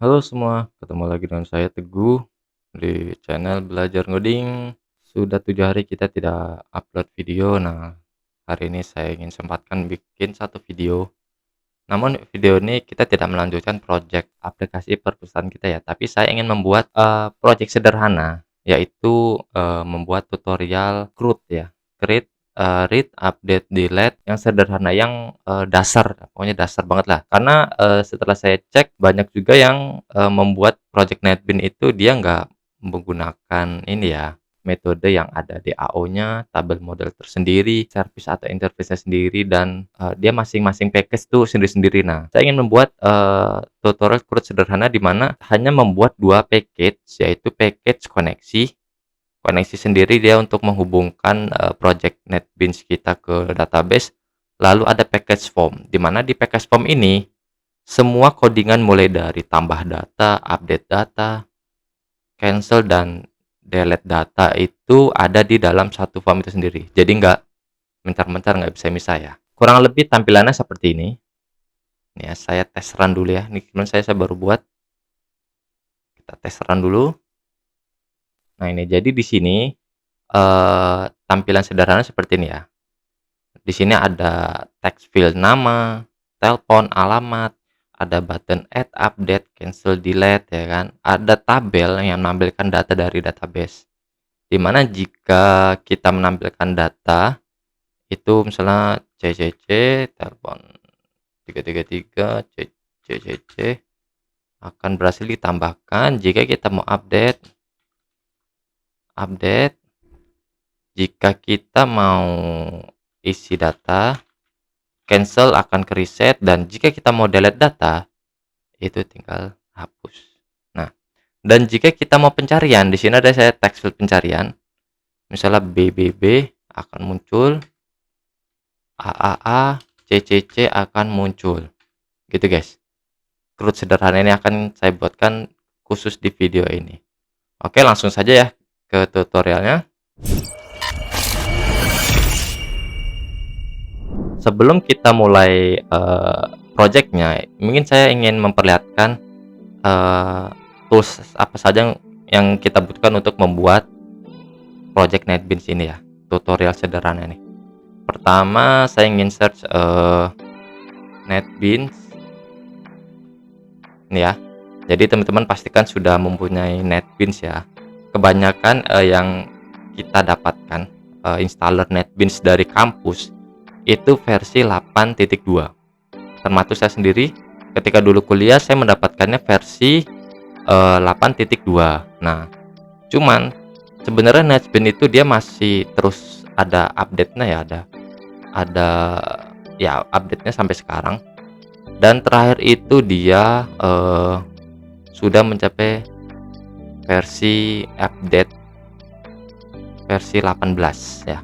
Halo semua, ketemu lagi dengan saya Teguh di channel Belajar Ngoding. Sudah 7 hari kita tidak upload video. Nah, hari ini saya ingin sempatkan bikin satu video. Namun video ini kita tidak melanjutkan project aplikasi perpustakaan kita ya, tapi saya ingin membuat project sederhana, yaitu membuat tutorial CRUD ya, create, read, update, delete yang sederhana, yang dasar, pokoknya dasar banget lah. Karena setelah saya cek banyak juga yang membuat project NetBeans itu dia nggak menggunakan ini ya, metode yang ada DAO-nya, tabel model tersendiri, service atau interface sendiri, dan dia masing-masing package tuh sendiri-sendiri. Nah, saya ingin membuat tutorial CRUD sederhana di mana hanya membuat 2 package, yaitu package koneksi. Koneksi sendiri dia untuk menghubungkan project NetBeans kita ke database. Lalu ada package form, di mana di package form ini semua codingan mulai dari tambah data, update data, cancel, dan delete data itu ada di dalam satu form itu sendiri. Jadi nggak mencar-mencar, nggak bisa misah ya. Kurang lebih tampilannya seperti ini. Nih ya, saya tes run dulu ya. Ini kebetulan saya baru buat. Kita tes run dulu. Nah ini jadi di sini tampilan sederhana seperti ini ya. Di sini ada text field nama, telepon, alamat, ada button add, update, cancel, delete ya kan. Ada tabel yang menampilkan data dari database. Dimana jika kita menampilkan data itu misalnya CCC telepon 333 CCC akan berhasil ditambahkan jika kita mau update. Jika kita mau isi data, cancel akan ke reset, dan jika kita mau delete data itu tinggal hapus. Nah, dan jika kita mau pencarian, di sini ada saya text field pencarian, misalnya BBB akan muncul, AAA, CCC akan muncul, gitu guys. CRUD sederhana ini akan saya buatkan khusus di video ini. Oke, langsung saja ya ke tutorialnya. Sebelum kita mulai projectnya, mungkin saya ingin memperlihatkan tools apa saja yang kita butuhkan untuk membuat project NetBeans ini ya, tutorial sederhana ini. Pertama saya ingin search NetBeans ini ya. Jadi teman-teman pastikan sudah mempunyai NetBeans ya. Kebanyakan yang kita dapatkan installer NetBeans dari kampus itu versi 8.2. Termasuk saya sendiri ketika dulu kuliah saya mendapatkannya versi 8.2. Nah, cuman sebenarnya NetBeans itu dia masih terus ada update-nya ya, ada ya update-nya sampai sekarang. Dan terakhir itu dia sudah mencapai versi update versi 18 ya.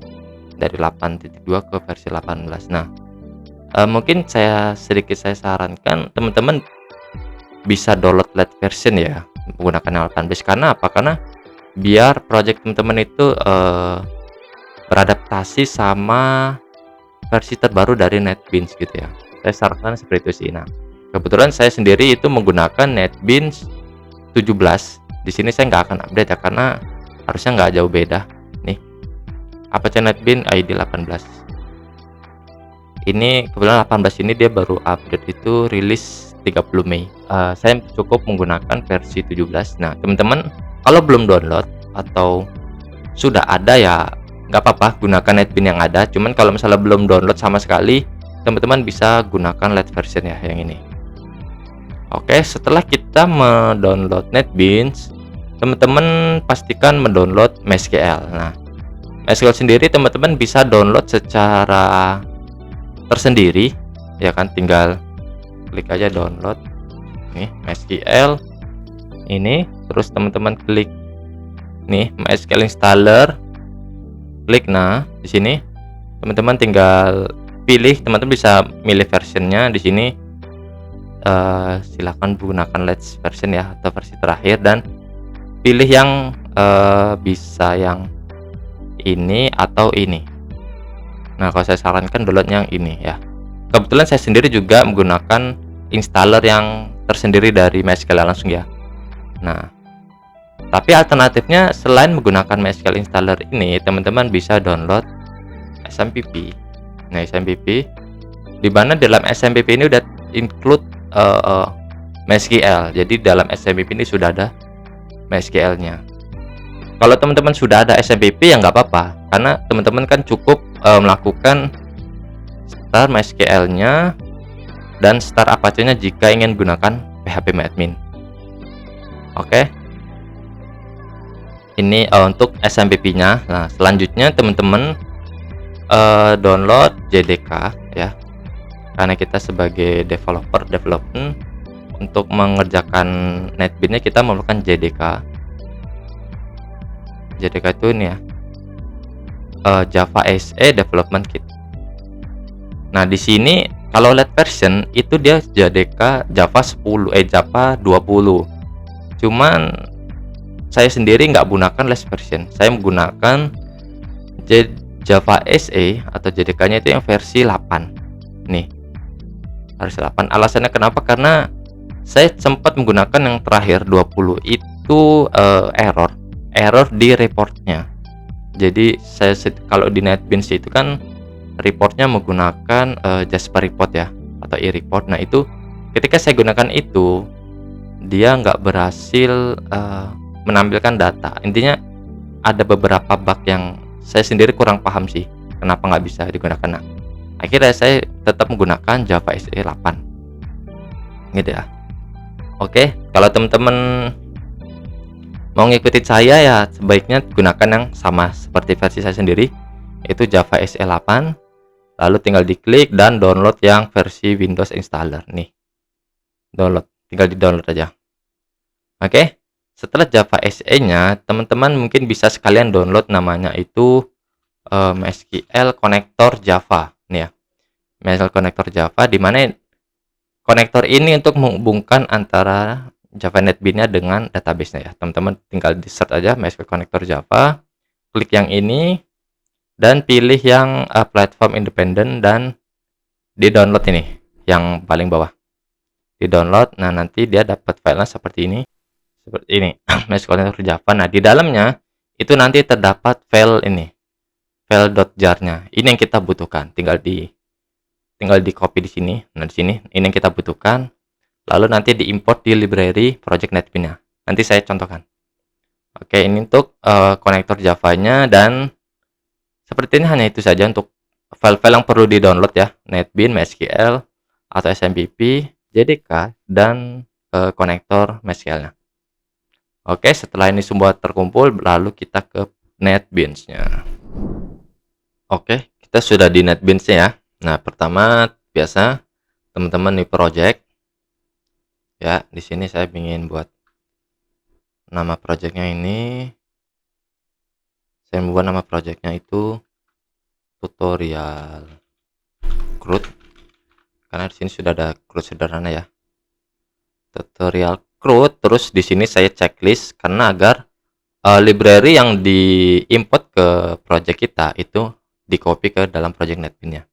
Dari 8.2 ke versi 18. Nah, mungkin saya sarankan teman-teman bisa download late version ya menggunakan yang 18. Karena apa? Karena biar project teman-teman itu beradaptasi sama versi terbaru dari NetBeans gitu ya. Saya sarankan seperti itu sih. Nah, kebetulan saya sendiri itu menggunakan NetBeans 17. Di sini saya nggak akan update ya karena harusnya nggak jauh beda. Nih, Apache NetBeans ID 18. Ini kebetulan 18 ini dia baru update itu rilis 30 Mei. Saya cukup menggunakan versi 17. Nah, teman-teman kalau belum download atau sudah ada ya nggak apa-apa, gunakan NetBeans yang ada. Cuman kalau misalnya belum download sama sekali, teman-teman bisa gunakan lite version ya, yang ini. Oke, setelah kita mendownload NetBeans, teman-teman pastikan mendownload MySQL. Nah, MySQL sendiri teman-teman bisa download secara tersendiri ya kan, tinggal klik aja download nih MySQL ini, terus teman-teman klik nih MySQL installer, klik. Nah, di sini teman-teman tinggal pilih, teman-teman bisa milih versionnya di sini. Silakan gunakan latest version ya atau versi terakhir, dan pilih yang bisa yang ini atau ini. Nah, kalau saya sarankan download yang ini ya. Kebetulan saya sendiri juga menggunakan installer yang tersendiri dari MySQL langsung ya. Nah, tapi alternatifnya selain menggunakan MySQL installer ini, teman-teman bisa download SMPP. Nah, SMPP di mana dalam SMPP ini udah include MySQL. Jadi dalam SMPP ini sudah ada MySQL-nya. Kalau teman-teman sudah ada SMPP ya nggak apa-apa, karena teman-teman kan cukup melakukan start MySQL-nya dan start Apache-nya jika ingin gunakan phpMyAdmin. Oke. Ini untuk SMPP-nya. Nah, selanjutnya teman-teman download JDK ya. Karena kita sebagai development untuk mengerjakan NetBeans-nya kita memerlukan JDK. JDK itu ini ya, Java SE Development Kit. Nah, di sini kalau lihat version itu dia JDK Java 10 Java 20. Cuman saya sendiri nggak gunakan latest version. Saya menggunakan Java SE atau JDK-nya itu yang versi 8. Nih. Versi 8. Alasannya kenapa? Karena saya sempat menggunakan yang terakhir 20 itu error di reportnya. Jadi saya kalau di NetBeans itu kan reportnya menggunakan Jasper report ya, atau e-report. Nah, itu ketika saya gunakan itu dia nggak berhasil menampilkan data. Intinya ada beberapa bug yang saya sendiri kurang paham sih kenapa nggak bisa digunakan. Nah, akhirnya saya tetap menggunakan Java SE 8 gitu ya. Oke, kalau teman-teman mau ngikutin saya ya sebaiknya gunakan yang sama seperti versi saya sendiri, itu Java SE 8. Lalu tinggal diklik dan download yang versi Windows installer nih. Download, tinggal di-download aja. Oke. Setelah Java SE-nya, teman-teman mungkin bisa sekalian download namanya itu MySQL Connector Java nih ya. MySQL Connector Java, di mana konektor ini untuk menghubungkan antara Java NetBeans-nya dengan database-nya ya. Teman-teman tinggal di search aja MySQL Connector Java, klik yang ini dan pilih yang platform independen dan di download ini yang paling bawah. Di download, nah nanti dia dapat filenya seperti ini MySQL Connector Java. Nah, di dalamnya itu nanti terdapat file ini, file.jar-nya. Ini yang kita butuhkan. Tinggal di copy di sini. Nah, di sini ini yang kita butuhkan. Lalu nanti diimport di library project NetBeans-nya. Nanti saya contohkan. Oke, ini untuk konektor Java-nya, dan seperti ini hanya itu saja untuk file-file yang perlu di-download ya. NetBeans, MySQL atau SMPP, JDK, dan konektor MySQL-nya. Oke, setelah ini semua terkumpul, lalu kita ke NetBeans-nya. Oke, kita sudah di NetBeans-nya ya. Nah, pertama biasa teman-teman di project ya. Di sini saya ingin buat nama projectnya ini. Saya membuat nama projectnya itu tutorial CRUD, karena di sini sudah ada CRUD sederhana ya. Tutorial CRUD. Terus di sini saya checklist karena agar library yang diimport ke project kita itu di copy ke dalam project NetBeans-nya.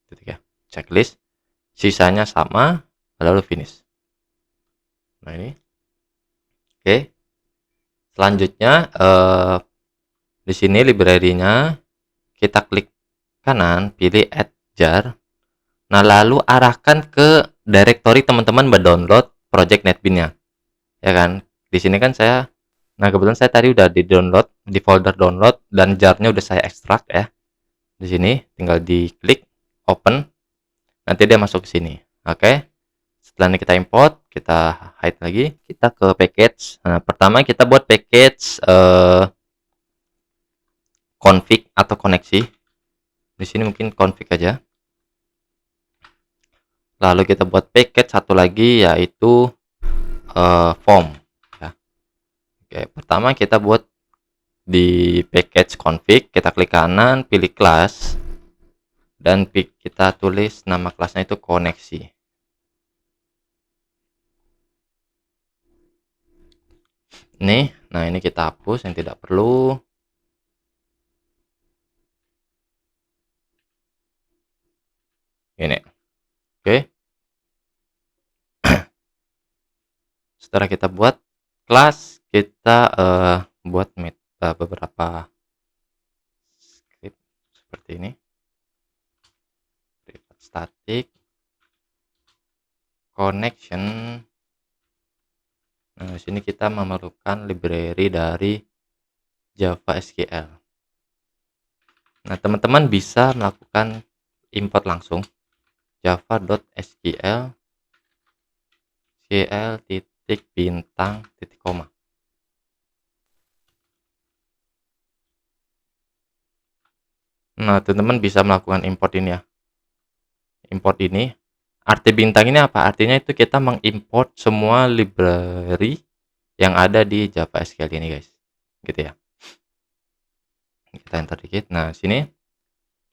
Gitu ya. Checklist. Sisanya sama, lalu finish. Nah, ini. Oke. Selanjutnya di sini library-nya kita klik kanan, pilih add jar. Nah, lalu arahkan ke directory teman-teman mendownload project NetBeans-nya. Ya kan? Di sini kan saya, nah kebetulan saya tadi udah di-download di folder download dan jar-nya udah saya ekstrak ya. Di sini tinggal diklik open. Nanti dia masuk ke sini. Oke. Setelah ini kita import, kita hide lagi, kita ke package. Nah, pertama kita buat package config atau koneksi. Di sini mungkin config aja. Lalu kita buat package satu lagi yaitu form ya. Oke, pertama kita buat di package config, kita klik kanan, pilih class, dan kita tulis nama kelasnya itu koneksi. Nih, nah ini kita hapus yang tidak perlu. Ini. Oke. Setelah kita buat kelas, kita buat beberapa script seperti ini. Private static connection. Nah, di sini kita memerlukan library dari Java SQL. Nah, teman-teman bisa melakukan import langsung java.sql sql titik bintang titik koma. Nah, teman-teman bisa melakukan import ini ya. Import ini, arti bintang ini apa? Artinya itu kita mengimport semua library yang ada di Java SQL ini, guys. Gitu ya. Kita enter dikit. Nah, sini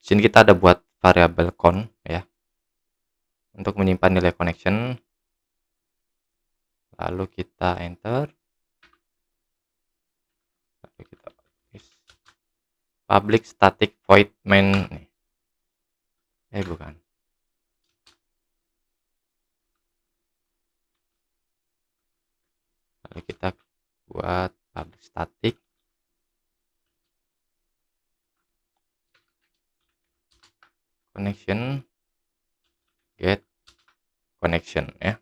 kita ada buat variabel con ya. Untuk menyimpan nilai connection. Lalu kita enter. Lalu kita public static void main. Bukan. Lalu kita buat public static connection get connection ya.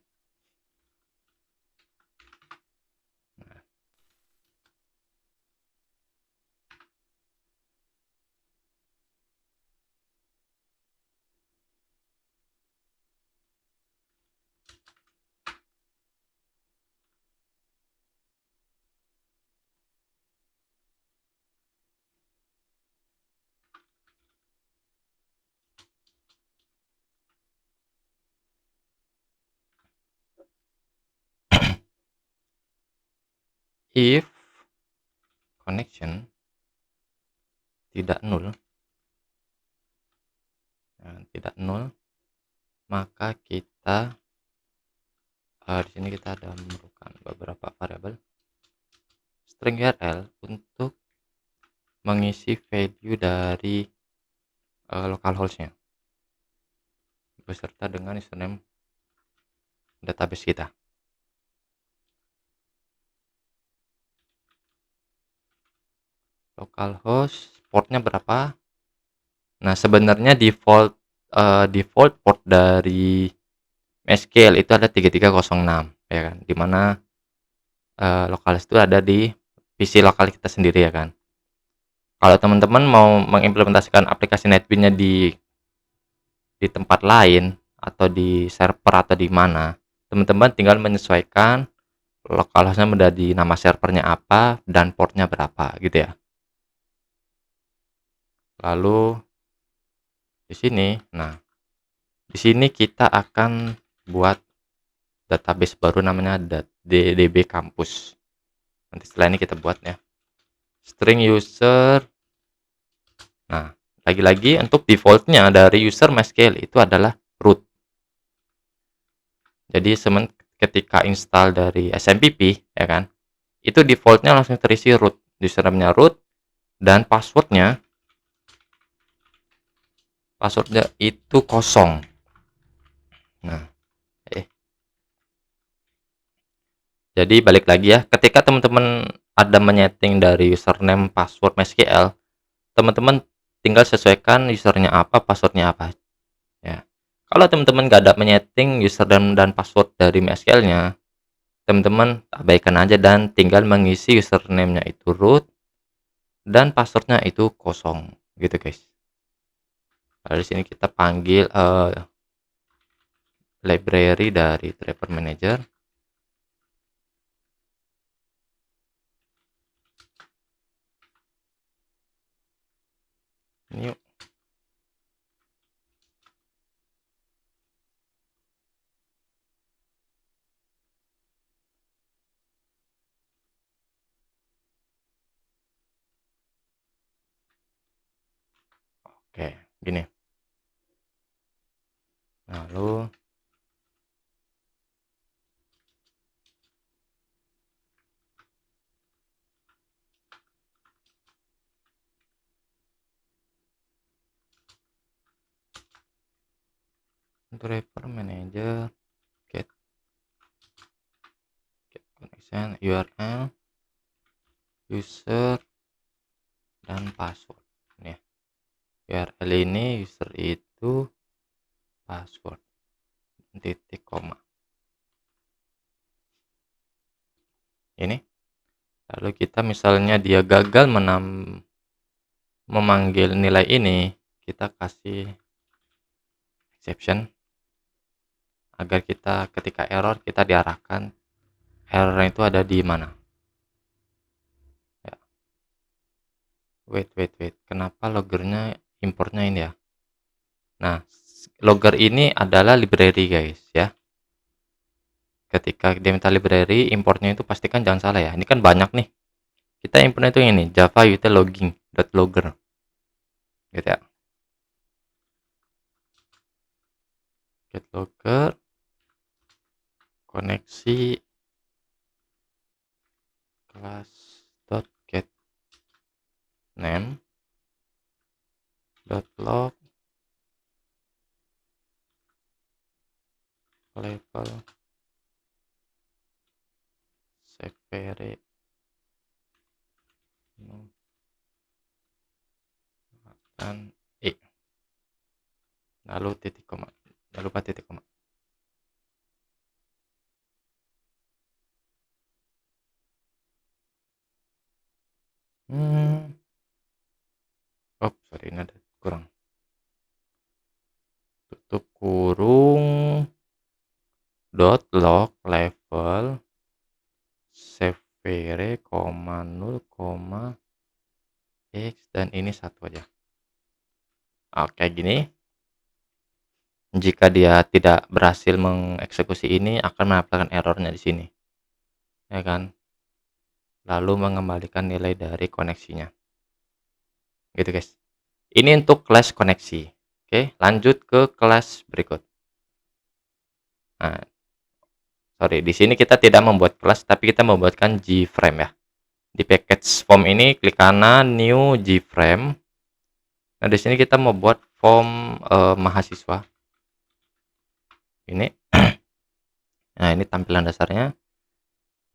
If connection tidak nol, maka kita di sini kita ada memerlukan beberapa variabel string URL untuk mengisi value dari localhost-nya beserta dengan username database kita. Localhost portnya berapa? Nah, sebenarnya default port dari MySQL itu ada 3306 ya kan, dimana localhost itu ada di PC lokal kita sendiri ya kan. Kalau teman-teman mau mengimplementasikan aplikasi NetBeans-nya di tempat lain atau di server atau di mana, teman-teman tinggal menyesuaikan localhost-nya menjadi nama servernya apa dan portnya berapa gitu ya. Lalu di sini kita akan buat database baru namanya DB Campus. Nanti setelah ini kita buat ya. String user. Nah, lagi-lagi untuk defaultnya dari user MySQL itu adalah root. Jadi ketika install dari SMPP ya kan, itu defaultnya langsung terisi root, username-nya root, dan passwordnya itu kosong. Nah, jadi balik lagi ya, ketika teman-teman ada menyeting dari username password MySQL, teman-teman tinggal sesuaikan usernya apa, passwordnya apa ya. Kalau teman-teman nggak ada menyeting user dan password dari MySQL-nya, teman-teman abaikan aja dan tinggal mengisi username-nya itu root dan passwordnya itu kosong gitu guys. Lalu di sini kita panggil library dari driver manager. Ini yuk. Oke, gini. Lalu driver manager get Misalnya URL, user, dan password. Nih, URL ini user itu, password, titik koma. Ini. Lalu kita misalnya dia gagal memanggil nilai ini, kita kasih exception agar kita ketika error kita diarahkan error itu ada di mana. Ya. Wait. Kenapa loggernya importnya ini ya? Nah, logger ini adalah library guys ya. Ketika dia minta library, importnya itu pastikan jangan salah ya. Ini kan banyak nih. Kita importnya itu ini, java util logging.logger. Gitu ya. Get logger, koneksi class.get name .log level severe dan lalu titik koma, jangan lupa titik koma. Sorry, ini ada kurang. Tutup kurung .log level severe, 0, x dan ini satu aja. Oke, gini. Jika dia tidak berhasil mengeksekusi ini, akan mendapatkan errornya di sini, ya kan? Lalu mengembalikan nilai dari koneksinya. Gitu guys. Ini untuk kelas koneksi. Oke, lanjut ke kelas berikut. Nah, sorry, di sini kita tidak membuat kelas, tapi kita membuatkan JFrame ya. Di package form ini klik kanan, new JFrame. Nah, di sini kita mau buat form mahasiswa. Ini. Nah, ini tampilan dasarnya.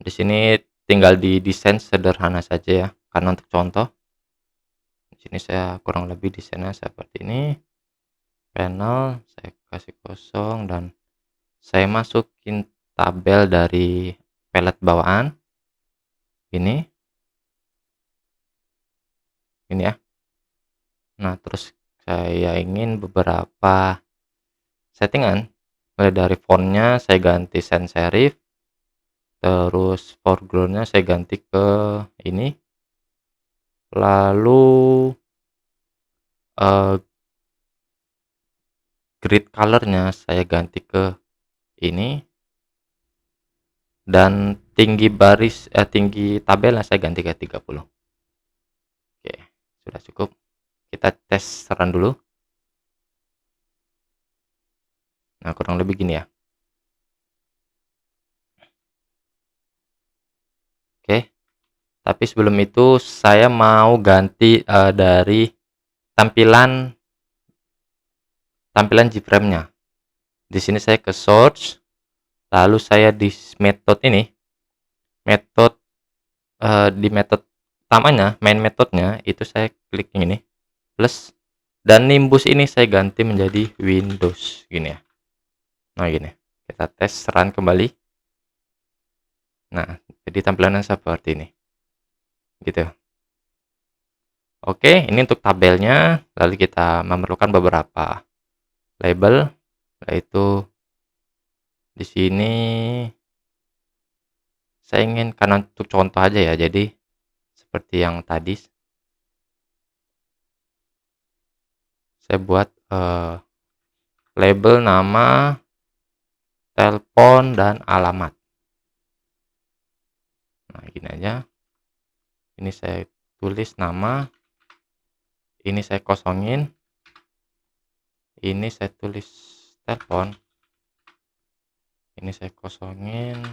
Di sini tinggal didesain sederhana saja ya, karena untuk contoh. Di sini saya kurang lebih desainnya seperti ini. Panel saya kasih kosong dan saya masukin tabel dari palette bawaan. Ini ya. Nah, terus saya ingin beberapa settingan. Mulai dari fontnya saya ganti sans serif. Terus foregroundnya saya ganti ke ini. Lalu grid colornya saya ganti ke ini. Dan tinggi tabelnya saya ganti ke 30. Oke, sudah cukup. Kita tes run dulu. Nah, kurang lebih gini ya. Oke. Tapi sebelum itu saya mau ganti dari tampilan JFrame-nya. Di sini saya ke source, lalu saya di method ini, di metode utamanya, main metodenya itu saya klik ini plus, dan nimbus ini saya ganti menjadi Windows gini ya. Nah, gini. Kita tes run kembali. Nah, jadi tampilannya seperti ini. Gitu. Oke, ini untuk tabelnya. Lalu kita memerlukan beberapa label, yaitu di sini saya ingin karena untuk contoh aja ya, jadi seperti yang tadi saya buat label nama, telepon, dan alamat. Nah, gini aja. Ini saya tulis nama, ini saya kosongin, ini saya tulis telepon, ini saya kosongin,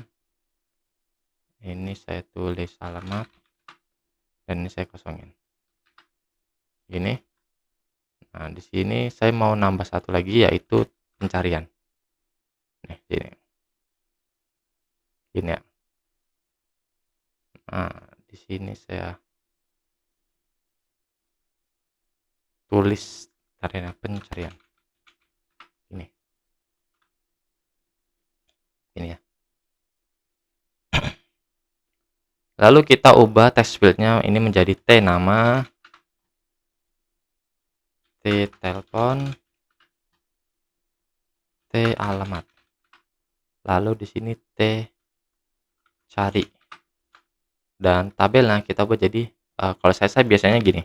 ini saya tulis alamat, dan ini saya kosongin. Ini. Nah, di sini saya mau nambah satu lagi, yaitu pencarian. Nih, gini ya. Nah, di sini saya tulis sarana pencarian. Ini ya. Lalu kita ubah text fieldnya ini menjadi T nama, T telepon, T alamat. Lalu di sini T cari. Dan tabelnya kita buat jadi kalau saya biasanya gini.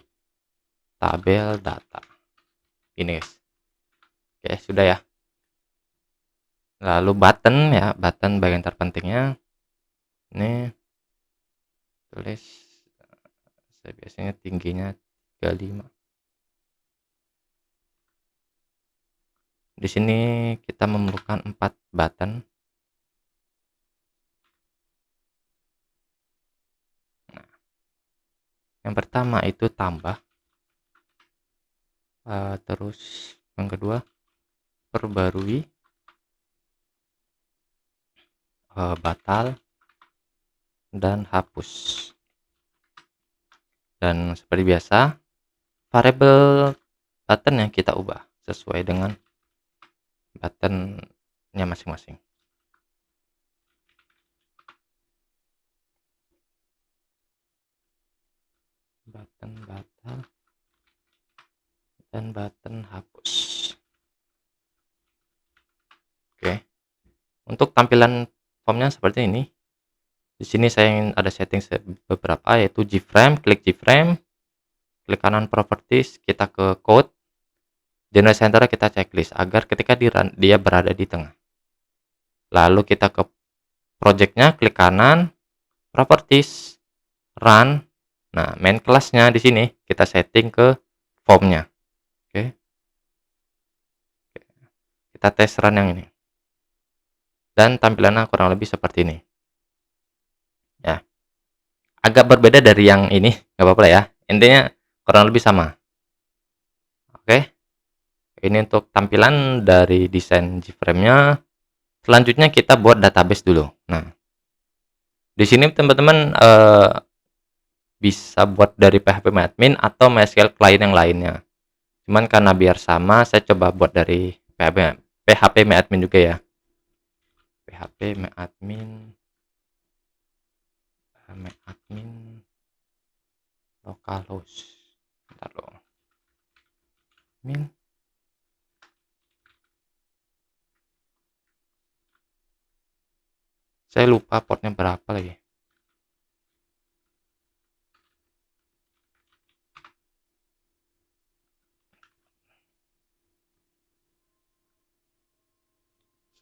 Tabel data. Ini guys. Oke, sudah ya. Lalu button ya, button bagian terpentingnya. Ini tulis saya biasanya tingginya 35. Di sini kita memerlukan 4 button. Nah, yang pertama itu tambah. Terus yang kedua perbarui, batal, dan hapus. Dan seperti biasa variabel button yang kita ubah sesuai dengan buttonnya masing-masing. Button batal dan button hapus. Oke. Untuk tampilan formnya seperti ini. Di sini saya ingin ada setting beberapa, yaitu Gframe, klik Gframe, klik kanan properties, kita ke code, general center kita checklist agar ketika dia berada di tengah. Lalu kita ke projectnya, klik kanan, properties, run. Nah, main kelasnya di sini kita setting ke formnya. Oke. Kita tes run yang ini. Dan tampilannya kurang lebih seperti ini. Ya. Agak berbeda dari yang ini, nggak apa-apa ya. Intinya kurang lebih sama. Oke. Ini untuk tampilan dari desain Gframe-nya. Selanjutnya kita buat database dulu. Nah, di sini teman-teman bisa buat dari phpMyAdmin atau MySQL client yang lainnya. Cuman karena biar sama, saya coba buat dari phpMyAdmin juga ya. phpMyAdmin localhost. Bentar loh. Saya lupa portnya berapa lagi.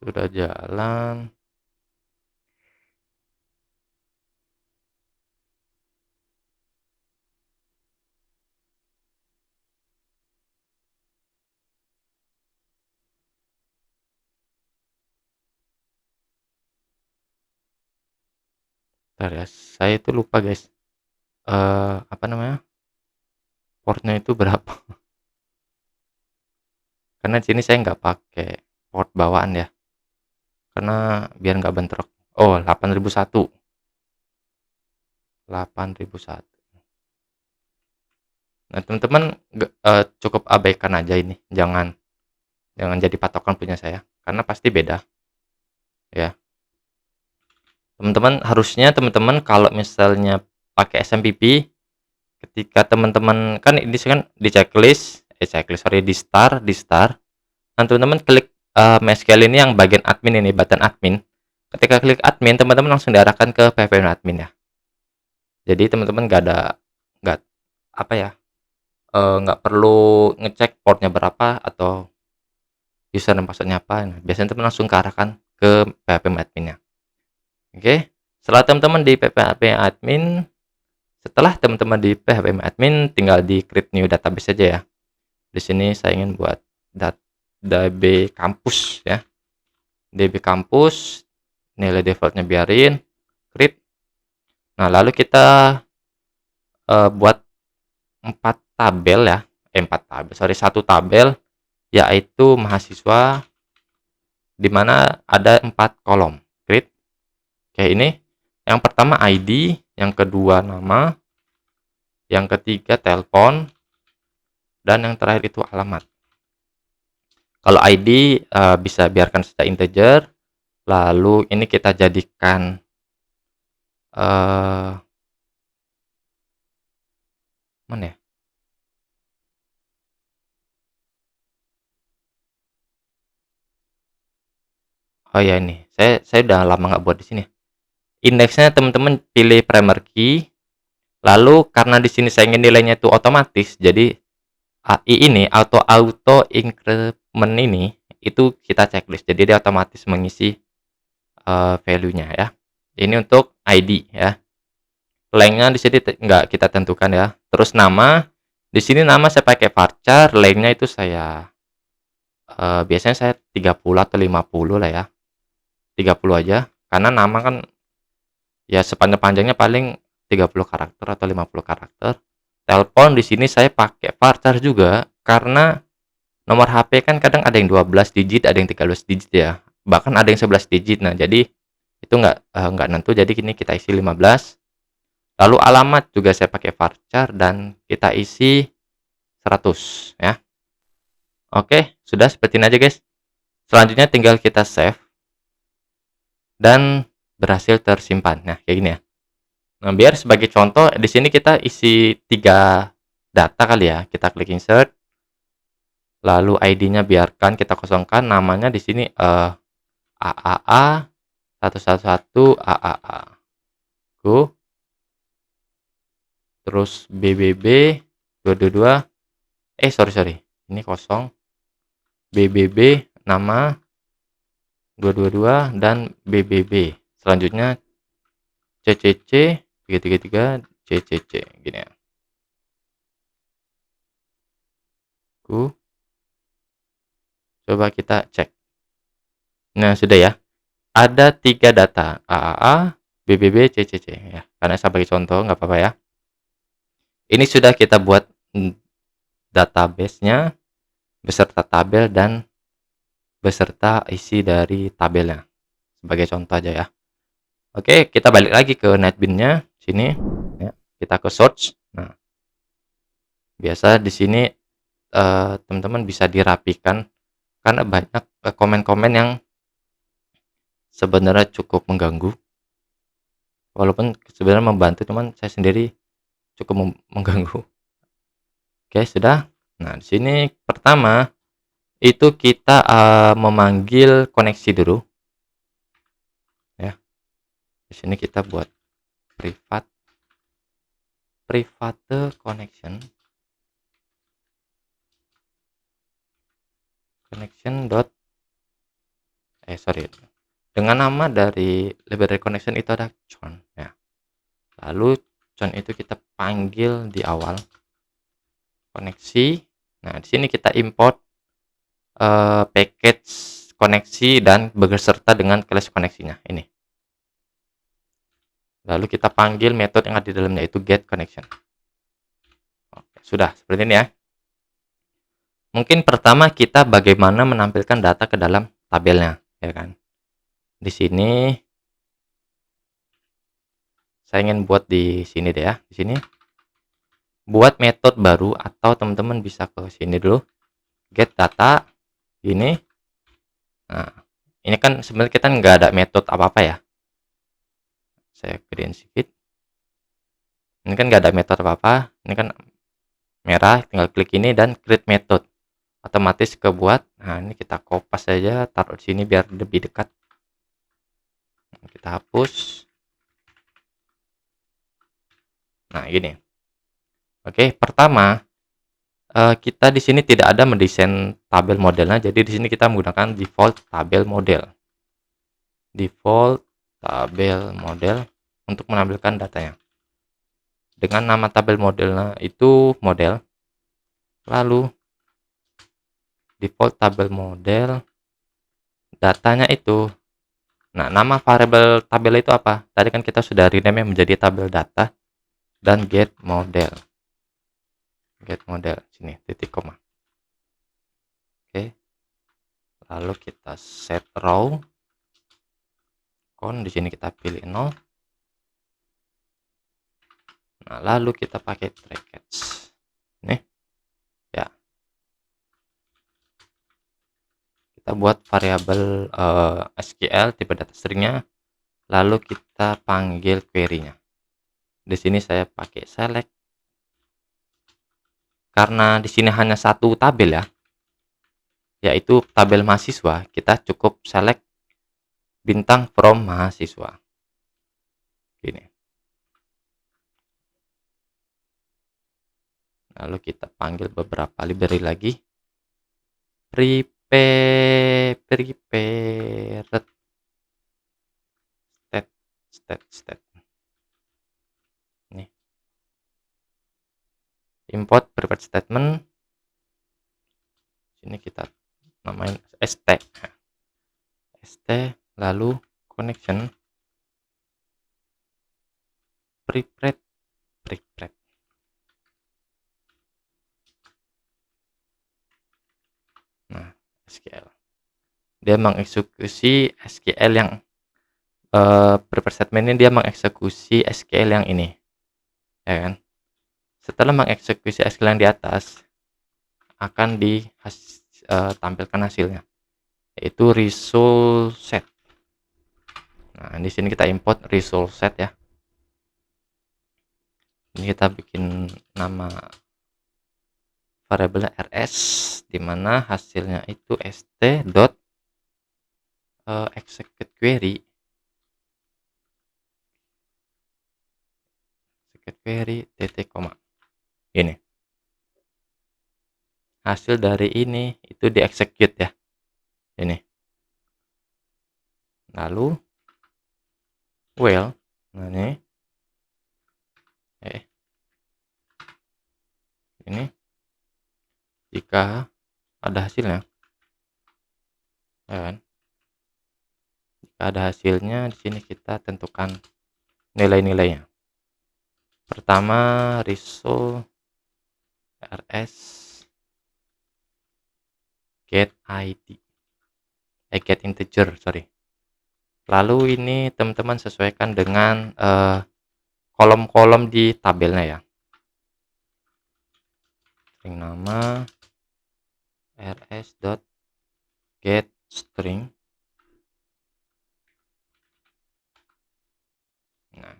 Sudah jalan. Bentar ya, saya itu lupa guys. Apa namanya? Portnya itu berapa? Karena di sini saya nggak pakai port bawaan ya. Karena biar nggak bentrok. Oh, 8001. 8001. Nah, teman-teman cukup abaikan aja ini. Jangan jadi patokan punya saya. Karena pasti beda. Ya. Teman-teman harusnya kalau misalnya pakai SMPP, ketika teman-teman kan ini kan di checklist, di start. Nah, teman-teman klik MySQL ini yang bagian admin ini, button admin. Ketika klik admin, teman-teman langsung diarahkan ke phpMyAdmin ya. Jadi teman-teman nggak apa ya, nggak perlu ngecek portnya berapa atau user dan passwordnya apa. Nah, biasanya teman langsung kearahkan ke phpMyAdmin ya. Oke, setelah teman-teman di phpMyAdmin, tinggal di create new database saja ya. Di sini saya ingin buat DB kampus ya. DB kampus, nilai defaultnya biarin, create. Nah, lalu kita buat 4 tabel ya. 1 tabel, yaitu mahasiswa, di mana ada 4 kolom. Create. Oke, ini yang pertama ID, yang kedua nama, yang ketiga telepon, dan yang terakhir itu alamat. Kalau ID bisa biarkan saja integer, lalu ini kita jadikan mana ya? Oh ya ini, saya udah lama nggak buat di sini. Indeksnya teman-teman pilih primary key, lalu karena di sini saya ingin nilainya itu otomatis, jadi AI ini auto increment ini itu kita checklist, jadi dia otomatis mengisi value-nya ya. Ini untuk ID ya. Lengthnya di sini nggak kita tentukan ya. Terus nama, di sini nama saya pakai varchar, lengthnya itu saya biasanya saya 30 atau 50 lah ya. 30 aja, karena nama kan ya sepanjang-panjangnya paling 30 karakter atau 50 karakter. Telepon di sini saya pakai varchar juga karena nomor HP kan kadang ada yang 12 digit, ada yang 13 digit ya. Bahkan ada yang 11 digit. Nah, jadi itu nggak nentu, jadi ini kita isi 15. Lalu alamat juga saya pakai varchar dan kita isi 100 ya. Oke, sudah seperti ini aja guys. Selanjutnya tinggal kita save dan berhasil tersimpan. Nah, kayak gini ya. Nah, biar sebagai contoh di sini kita isi 3 data kali ya. Kita klik insert. Lalu ID-nya biarkan kita kosongkan, namanya di sini AAA 111 AAA. Go. Terus BBB 222. Sorry. Ini kosong. BBB nama 222 dan BBB. Selanjutnya CCC 333 CCC gini ya. Coba kita cek. Nah, sudah ya. Ada 3 data, AAA, BBB, CCC ya. Karena sebagai contoh nggak apa-apa ya. Ini sudah kita buat database-nya beserta tabel dan beserta isi dari tabelnya. Sebagai contoh aja ya. Oke, kita balik lagi ke NetBeans-nya sini ya. Kita ke search. Nah, biasa di sini teman-teman bisa dirapikan karena banyak komen-komen yang sebenarnya cukup mengganggu. Walaupun sebenarnya membantu, cuman saya sendiri cukup mengganggu. Oke, sudah. Nah, di sini pertama itu kita memanggil koneksi dulu. Ya. Di sini kita buat private connection dot dengan nama dari library connection itu ada con ya. Lalu con itu kita panggil di awal koneksi. Nah, di sini kita import package koneksi dan beserta dengan class koneksinya ini. Lalu kita panggil metode yang ada di dalamnya itu get connection. Oke, sudah seperti ini ya. Mungkin pertama kita bagaimana menampilkan data ke dalam tabelnya, ya kan? Di sini saya ingin buat di sini deh ya, di sini. Buat metode baru atau teman-teman bisa ke sini dulu. Get data ini. Nah, ini kan sebenarnya kita nggak ada metode apa-apa ya. Saya gedein sedikit. Ini kan nggak ada metode apa-apa. Ini kan merah, tinggal klik ini dan create method. Otomatis kebuat. Nah, ini kita kopas saja, taruh di sini biar lebih dekat. Kita hapus. Nah, gini. Oke, pertama kita di sini tidak ada mendesain tabel modelnya, jadi di sini kita menggunakan default tabel model. Default tabel model untuk menampilkan datanya. Dengan nama tabel modelnya itu model. Lalu default tabel model datanya itu. Nah, nama variabel tabel itu apa? Tadi kan kita sudah rename menjadi tabel data dan get model. Get model sini titik koma. Oke. Lalu kita set row. Di sini kita pilih 0. Nah, lalu kita pakai try catch. Nih, ya. Kita buat variabel SQL tipe data stringnya, lalu kita panggil query-nya. Di sini saya pakai select. Karena di sini hanya satu tabel ya, yaitu tabel mahasiswa, kita cukup select bintang from mahasiswa. Gini. Lalu kita panggil beberapa library lagi. Prepared state. Nih. Import prepared statement. Sini kita namain st. Lalu connection prepared. Nah, SQL. Dia mengeksekusi SQL yang prepared statement ini, dia mengeksekusi SQL yang ini, ya kan? Setelah mengeksekusi SQL yang di atas, akan ditampilkan hasilnya, yaitu result set. Nah, di sini kita import result set ya. Ini kita bikin nama variabel rs, di mana hasilnya itu execute query. Titik koma. Ini hasil dari ini itu di-execute ya, ini. Lalu well, nah ini jika ada hasilnya, ya kan? Jika ada hasilnya, di sini kita tentukan nilai-nilainya. Pertama, result rs get id, get integer, sorry. Lalu ini teman-teman sesuaikan dengan kolom-kolom di tabelnya ya. String nama rs.get string. Nah,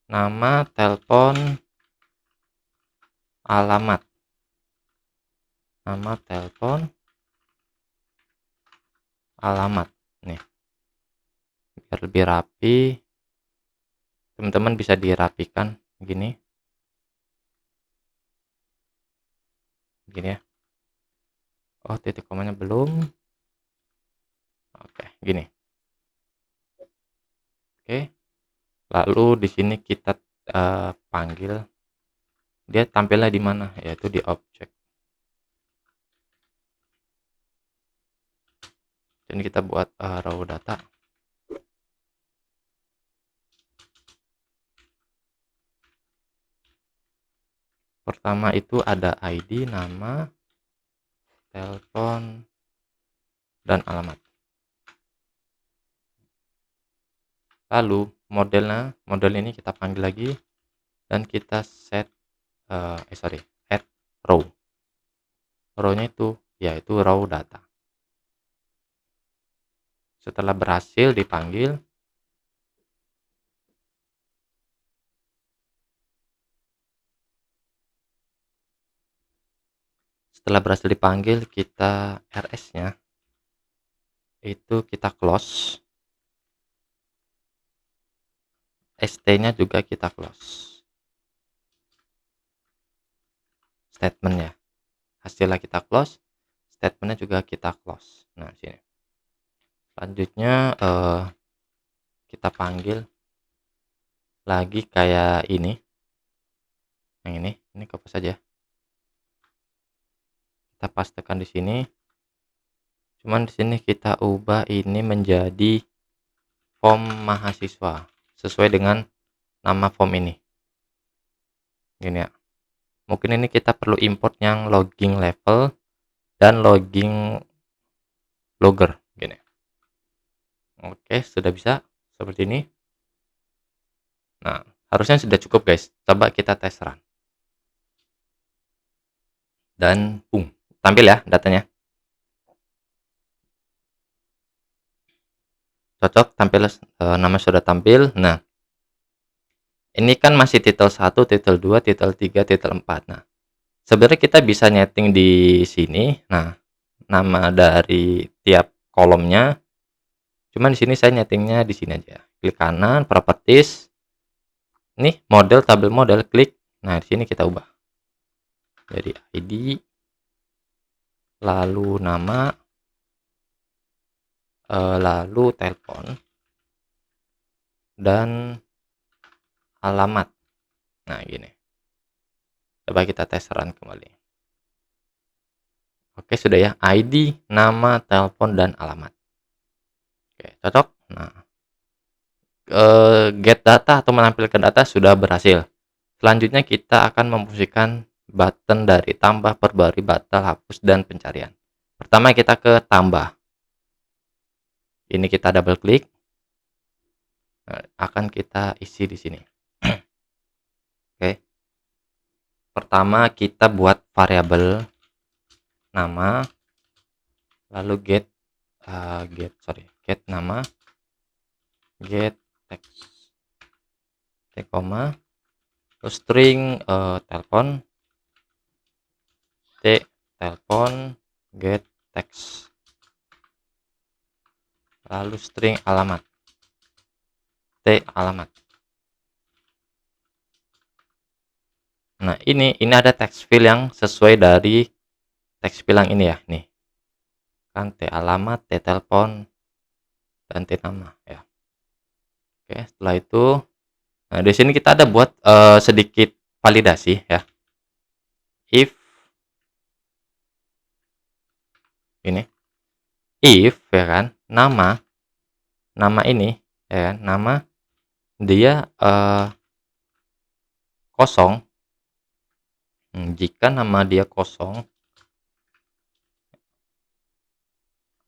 nama, telepon, alamat. Nama, telepon, alamat. Nih, biar lebih rapi, teman-teman bisa dirapikan gini ya. Oh, titik komanya belum. Oke, gini. Oke, lalu di sini kita panggil, dia tampilnya di mana, yaitu di objek. Dan kita buat raw data. Pertama itu ada ID, nama, telepon, dan alamat. Lalu model ini kita panggil lagi, dan kita set add row. Row-nya itu yaitu raw data. Setelah berhasil dipanggil, kita rs-nya itu kita close, st-nya juga kita close. Statement-nya, hasilnya kita close, statement-nya juga kita close. Nah, sini. Selanjutnya kita panggil lagi kayak ini. Yang ini copy saja. Kita pastekan di sini. Cuman di sini kita ubah ini menjadi form mahasiswa sesuai dengan nama form ini. Gini ya. Mungkin ini kita perlu import yang logging level dan logging logger gini. Oke, sudah bisa seperti ini. Nah, Harusnya sudah cukup guys. Coba kita tes run. Dan boom, tampil ya datanya. Cocok, tampil, nama sudah tampil. Nah, ini kan masih titel 1, titel 2, titel 3, titel 4. Nah, sebenarnya kita bisa nyeting di sini. Nah, nama dari tiap kolomnya. Cuman di sini saya nyetingnya di sini aja. Klik kanan, properties. Nih, model, tabel model, klik. Nah, di sini kita ubah. Jadi ID, lalu nama, lalu telepon, dan alamat. Nah, gini. Coba kita tes run kembali. Oke, sudah ya. ID, nama, telepon, dan alamat. Oke, cocok. Nah, get data atau menampilkan data sudah berhasil. Selanjutnya kita akan memfungsikan button dari tambah, perbarui, batal, hapus, dan pencarian. Pertama kita ke tambah. Ini kita double klik. Akan kita isi di sini. Oke. Pertama kita buat variabel nama, lalu get nama, get text, koma, terus string telepon, telepon, get text, lalu string alamat, alamat. Nah, ini ada text field yang sesuai dari text field yang ini ya, nih. Kan alamat, telepon, dan nama ya. Oke, setelah itu nah di sini kita ada buat sedikit validasi ya. If ini if ya kan, nama ini ya kan, nama dia kosong. Jika nama dia kosong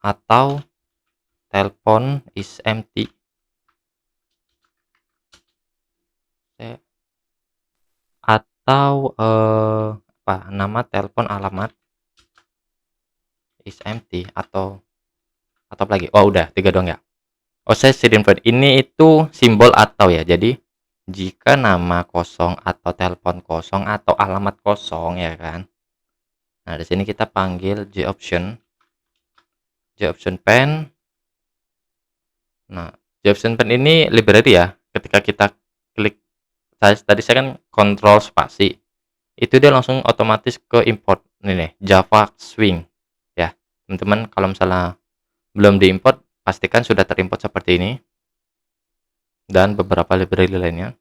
atau telepon is empty, atau nama telepon alamat is empty, atau apa lagi? Oh udah 3 doang ya. Oh saya ini itu simbol atau ya. Jadi jika nama kosong atau telepon kosong atau alamat kosong ya kan. Nah di sini kita panggil JOption pen. Nah JOption pen ini library ya. Ketika kita klik tadi saya kan kontrol spasi, itu dia langsung otomatis ke import ini nih, Java Swing ya teman-teman. Kalau misalnya belum diimport, pastikan sudah terimport seperti ini dan beberapa library lainnya.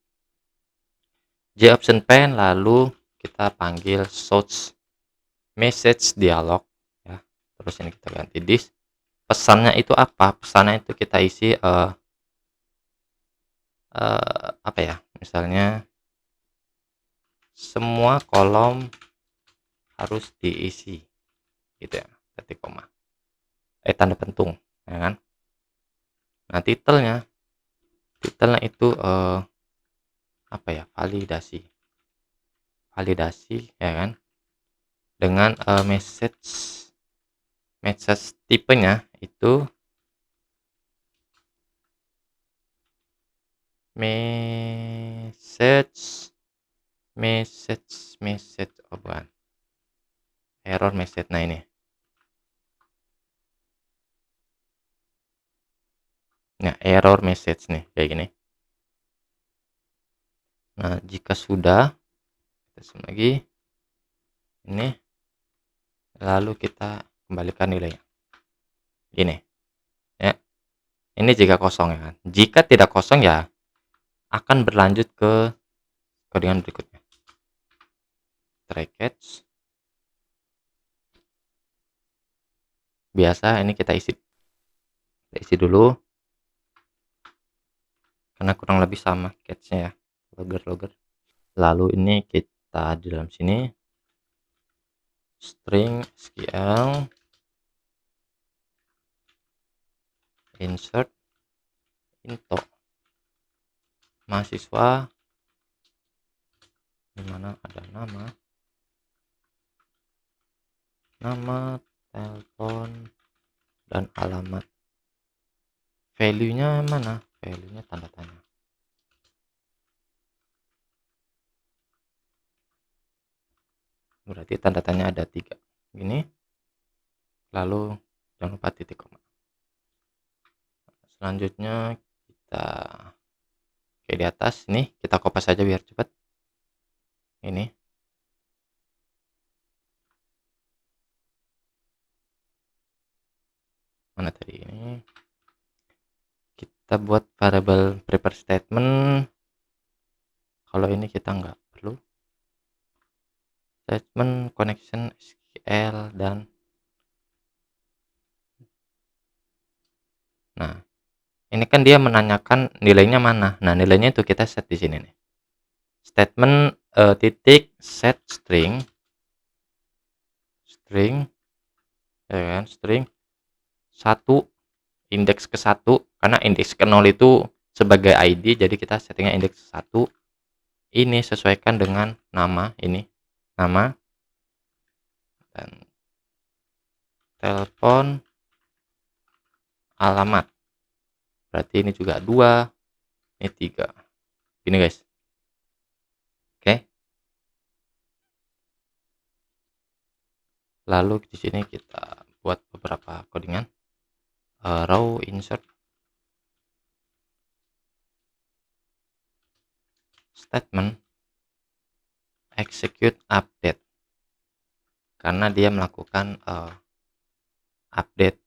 JOption pen, lalu kita panggil search message dialog ya. Terus ini kita ganti this. Pesannya itu apa? Pesannya itu kita isi apa ya? Misalnya semua kolom harus diisi gitu ya, titik koma, tanda pentung ya kan. Nah titelnya itu apa ya, validasi ya kan, dengan message tipenya itu message oh bukan, error message. Nah ini, nah error message nih kayak gini. Nah jika sudah, kita zoom lagi ini, lalu kita kembalikan nilainya ini ya. Ini jika kosong ya kan. Jika tidak kosong ya akan berlanjut ke codingan berikutnya. Try catch. Biasa ini kita isi dulu karena kurang lebih sama catch-nya ya, logger. Lalu ini kita di dalam sini string SQL insert into mahasiswa dimana ada nama, telepon, dan alamat. Value-nya mana? Value-nya tanda tanya. Berarti tanda tanya ada 3 gini, lalu jangan lupa titik koma. Selanjutnya kita kayak di atas nih, kita kopas saja biar cepat. Ini mana tadi, ini kita buat variable prepare statement. Kalau ini kita nggak perlu. Statement connection SQL dan nah ini kan dia menanyakan nilainya mana. Nah nilainya itu kita set di sini nih. Statement titik set string ya kan, string 1 indeks ke 1 karena indeks ke 0 itu sebagai ID, jadi kita settingnya indeks 1. Ini sesuaikan dengan nama, ini nama dan telepon, alamat. Berarti ini juga 2, ini 3. Gini guys. Oke. Lalu di sini kita buat beberapa codingan. Row insert statement execute update, karena dia melakukan update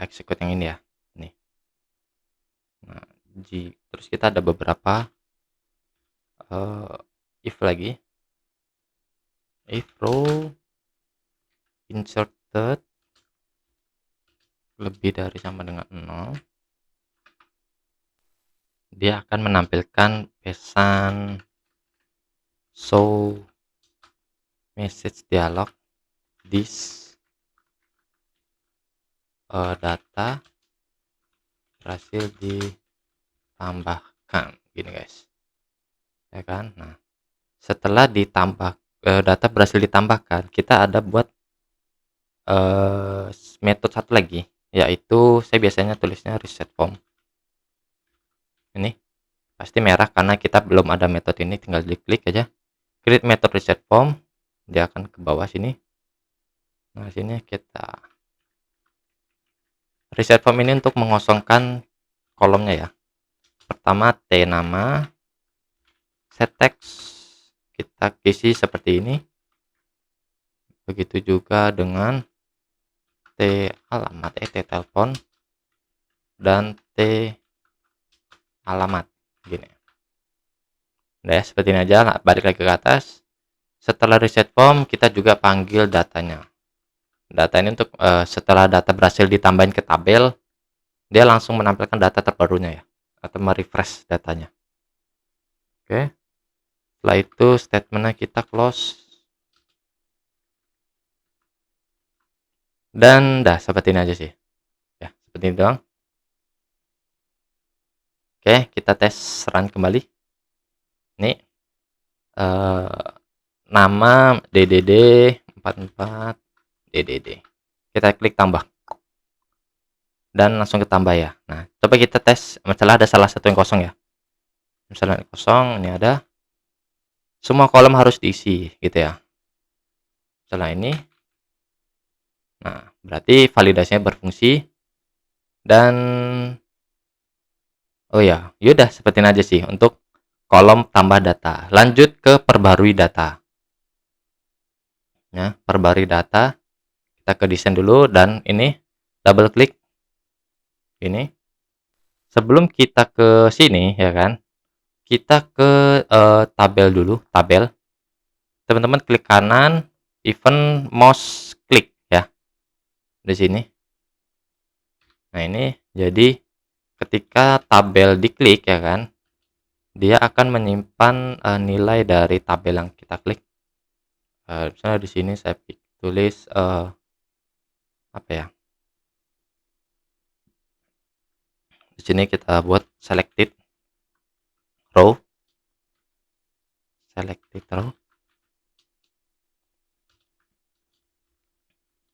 execute yang ini ya, nih. Nah, terus kita ada beberapa if lagi, if row inserted lebih dari sama dengan 0, dia akan menampilkan pesan show message dialog this data berhasil ditambahkan, gini guys ya kan. Nah setelah ditambah data berhasil ditambahkan, kita ada buat metode satu lagi, yaitu saya biasanya tulisnya reset form. Ini pasti merah karena kita belum ada metode ini, tinggal diklik aja create method reset form, dia akan ke bawah sini. Nah sini kita reset form ini untuk mengosongkan kolomnya ya. Pertama T nama, set text kita isi seperti ini, begitu juga dengan T alamat, T telepon, dan T alamat, gini. Nah ya, seperti ini aja. Balik lagi ke atas. Setelah reset form, kita juga panggil datanya. Data ini untuk setelah data berhasil ditambahin ke tabel, dia langsung menampilkan data terbarunya ya, atau merefresh datanya. Oke. Setelah itu statementnya kita close. Dan dah seperti ini aja sih. Ya, seperti ini doang. Oke, kita tes run kembali. Ini nama DDD 44 DDD. Kita klik tambah dan langsung ketambah ya. Nah, coba kita tes misalnya ada salah satu yang kosong ya. Misalnya kosong, ini ada. Semua kolom harus diisi gitu ya. Misalnya ini. Nah, berarti validasinya berfungsi. Dan oh ya, yaudah seperti ini aja sih untuk kolom tambah data. Lanjut ke perbarui data. Ya, perbarui data. Kita ke desain dulu dan ini double klik ini. Sebelum kita ke sini ya kan, kita ke tabel dulu, tabel. Teman-teman klik kanan, event mouse klik ya. Di sini. Nah, ini jadi ketika tabel diklik ya kan, dia akan menyimpan nilai dari tabel yang kita klik. Misalnya di sini saya tulis apa ya? Di sini kita buat selected row.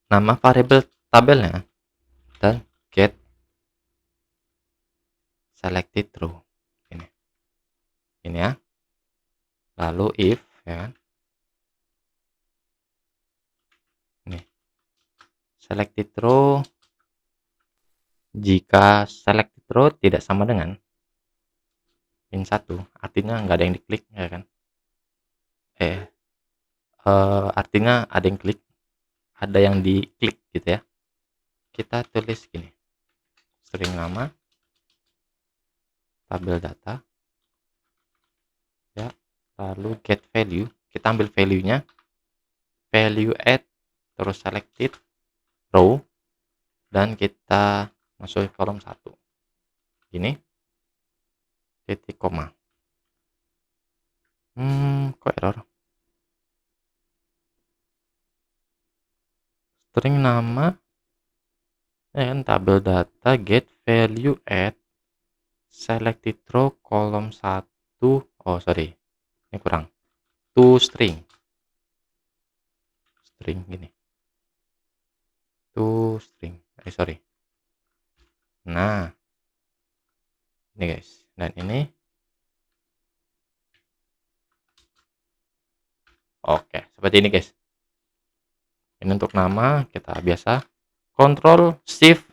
nama variabel tabelnya, dan get selected row. Ini ya. Lalu if, ya kan, ini selected row, jika selected row tidak sama dengan min 1, artinya nggak ada yang diklik, ya kan. Artinya ada yang klik, ada yang diklik gitu ya. Kita tulis gini, string nama, tabel data, ya, lalu get value, kita ambil value-nya, value add, terus selected row, dan kita masuk kolom 1. Ini titik koma. Kok error? String nama, ya kan, tabel data, get value add, selected row, kolom 1. Oh sorry, ini kurang, to string gini, to string, sorry. Nah ini guys, dan ini oke, seperti ini guys. Ini untuk nama, kita biasa Ctrl Shift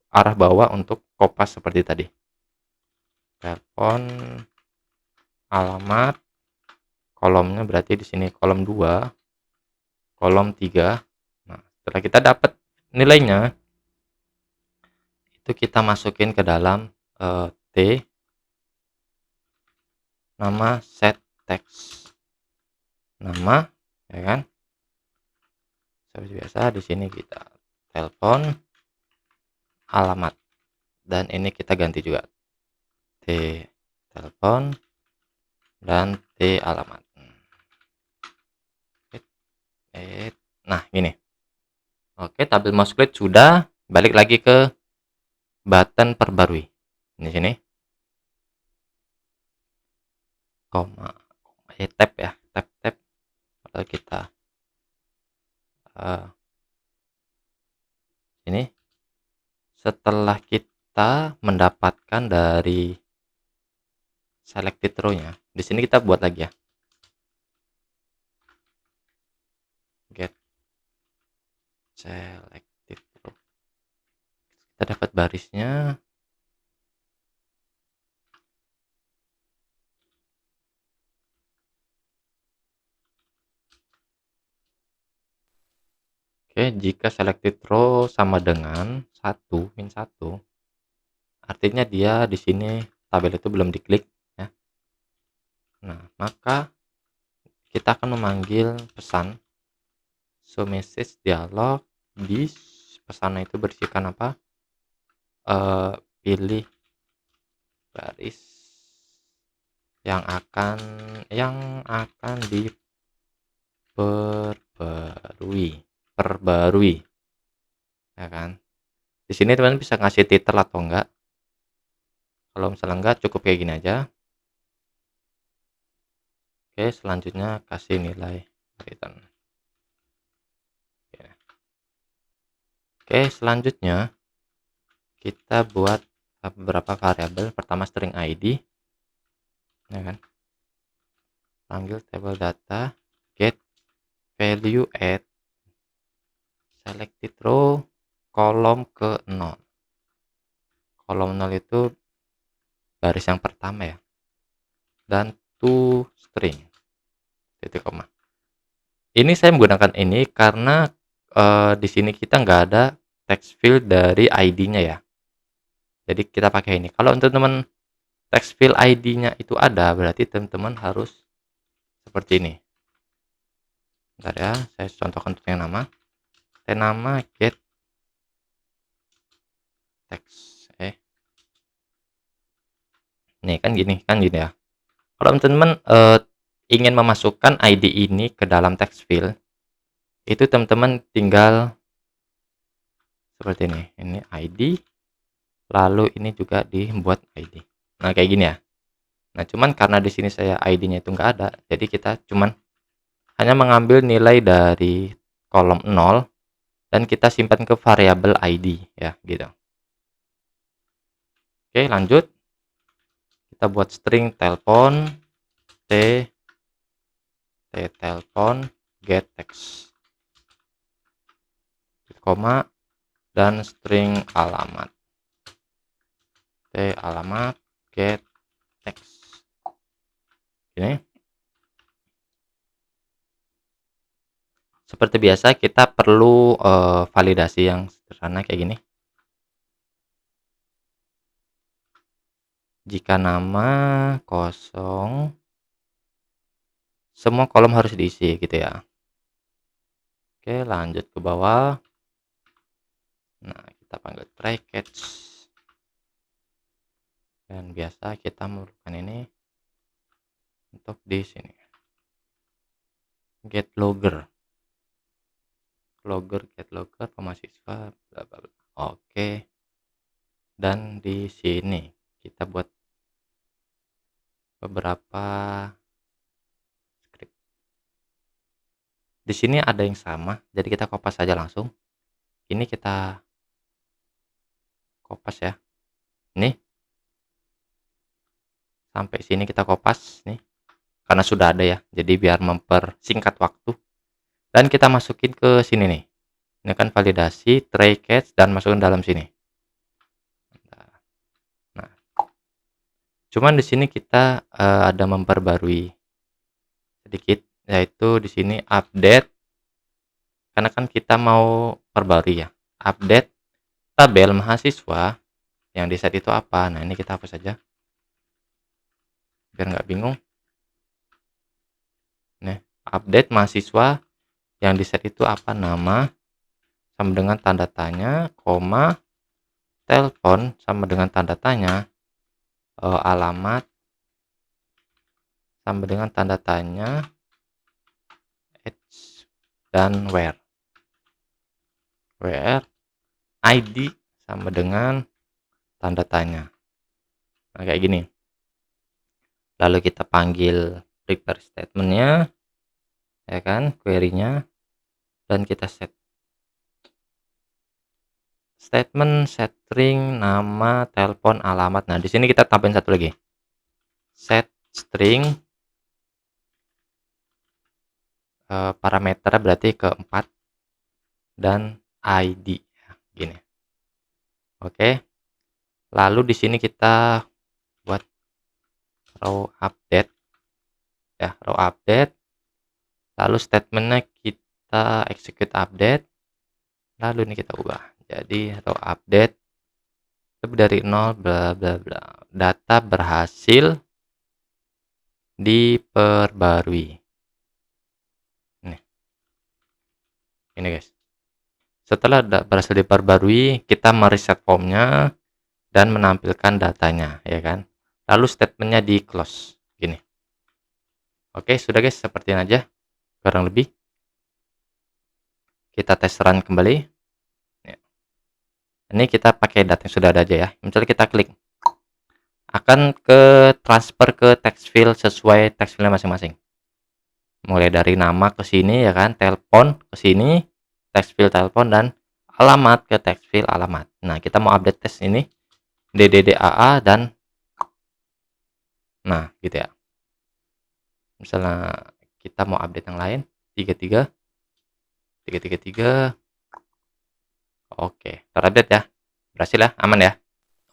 arah bawah untuk kopas seperti tadi. Telepon, alamat, kolomnya berarti di sini kolom 2, kolom 3. Nah, setelah kita dapat nilainya, itu kita masukin ke dalam T, nama set text, nama, ya kan. Seperti biasa di sini kita telepon, alamat, dan ini kita ganti juga T telepon dan T alamat. Nah gini, oke, tabel mouse click sudah. Balik lagi ke button perbarui di sini, koma, tab ya, tab. Lalu kita ini setelah kita mendapatkan dari selected row-nya, di sini kita buat lagi ya, get selected row. Kita dapat barisnya. Oke, jika selected row sama dengan 1, min 1, artinya dia di sini tabel itu belum diklik ya. Nah, maka kita akan memanggil pesan show message dialog. Di pesan itu berisikan apa? Pilih baris yang akan diperbarui, ya kan. Di sini teman bisa ngasih titel atau enggak. Kalau misalnya enggak, cukup kayak gini aja. Oke, selanjutnya kasih nilai return. Oke, selanjutnya kita buat beberapa variabel. Pertama string id, ya kan. Panggil tabel data, get value add, selected row, kolom ke 0. Kolom 0 itu baris yang pertama ya, dan to string, titik koma. Ini saya menggunakan ini karena di sini kita nggak ada text field dari ID-nya ya. Jadi kita pakai ini. Kalau teman-teman text field ID-nya itu ada, berarti teman-teman harus seperti ini. Bentar ya, saya contohkan untuk yang nama. Nama get text. Nih kan gini ya. Kalau teman-teman ingin memasukkan ID ini ke dalam text field, itu teman-teman tinggal seperti ini. Ini ID, lalu ini juga dibuat ID. Nah kayak gini ya. Nah cuman karena di sini saya ID-nya itu nggak ada, jadi kita cuman hanya mengambil nilai dari kolom 0 dan kita simpan ke variabel ID ya, gitu. Oke, lanjut. Kita buat string telepon t telepon get text, koma, dan string alamat t alamat get text. Ini seperti biasa kita perlu validasi yang sederhana kayak gini. Jika nama kosong, semua kolom harus diisi gitu ya. Oke, lanjut ke bawah. Nah, kita panggil try catch. Dan biasa kita memerlukan ini untuk di sini. Get logger. Get logger mahasiswa bla bla bla. Oke. Dan di sini kita buat beberapa script. Di sini ada yang sama, jadi kita kopas saja langsung. Ini kita kopas ya. Nih. Sampai sini kita kopas nih. Karena sudah ada ya. Jadi biar mempersingkat waktu. Dan kita masukin ke sini nih. Ini kan validasi, try catch, dan masukin dalam sini. Nah, cuman di sini kita ada memperbarui sedikit, yaitu di sini update. Karena kan kita mau perbarui ya. Update tabel mahasiswa yang di set itu apa. Nah, ini kita hapus saja biar nggak bingung. Nih, update mahasiswa yang di set itu apa, nama sama dengan tanda tanya, koma, telepon sama dengan tanda tanya, alamat sama dengan tanda tanya, age, dan where ID sama dengan tanda tanya. Nah, kayak gini. Lalu kita panggil prepare statementnya, ya kan, query-nya, dan kita set statement set string nama, telepon, alamat. Nah, di sini kita tambahin satu lagi. Set string parameter berarti ke 4 dan ID gini. Oke. Lalu di sini kita buat row update ya, row update. Lalu statementnya kita execute update. Lalu ini kita ubah. Jadi row update lebih dari 0 bla bla bla. Data berhasil diperbarui. Nih. Ini guys. Setelah berhasil diperbarui, kita mereset formnya dan menampilkan datanya, ya kan. Lalu statementnya di close, gini. Oke, sudah guys, seperti ini aja, kurang lebih. Kita tes run kembali. Ini kita pakai data yang sudah ada aja ya. Misalnya kita klik, akan ke transfer ke text field sesuai text file masing-masing. Mulai dari nama ke sini ya kan, telepon ke sini, text field telepon, dan alamat ke text field alamat. Nah, kita mau update tes ini DDDAA dan nah, gitu ya. Misalnya kita mau update yang lain 33 333. Oke, terupdate ya. Berhasil ya, aman ya.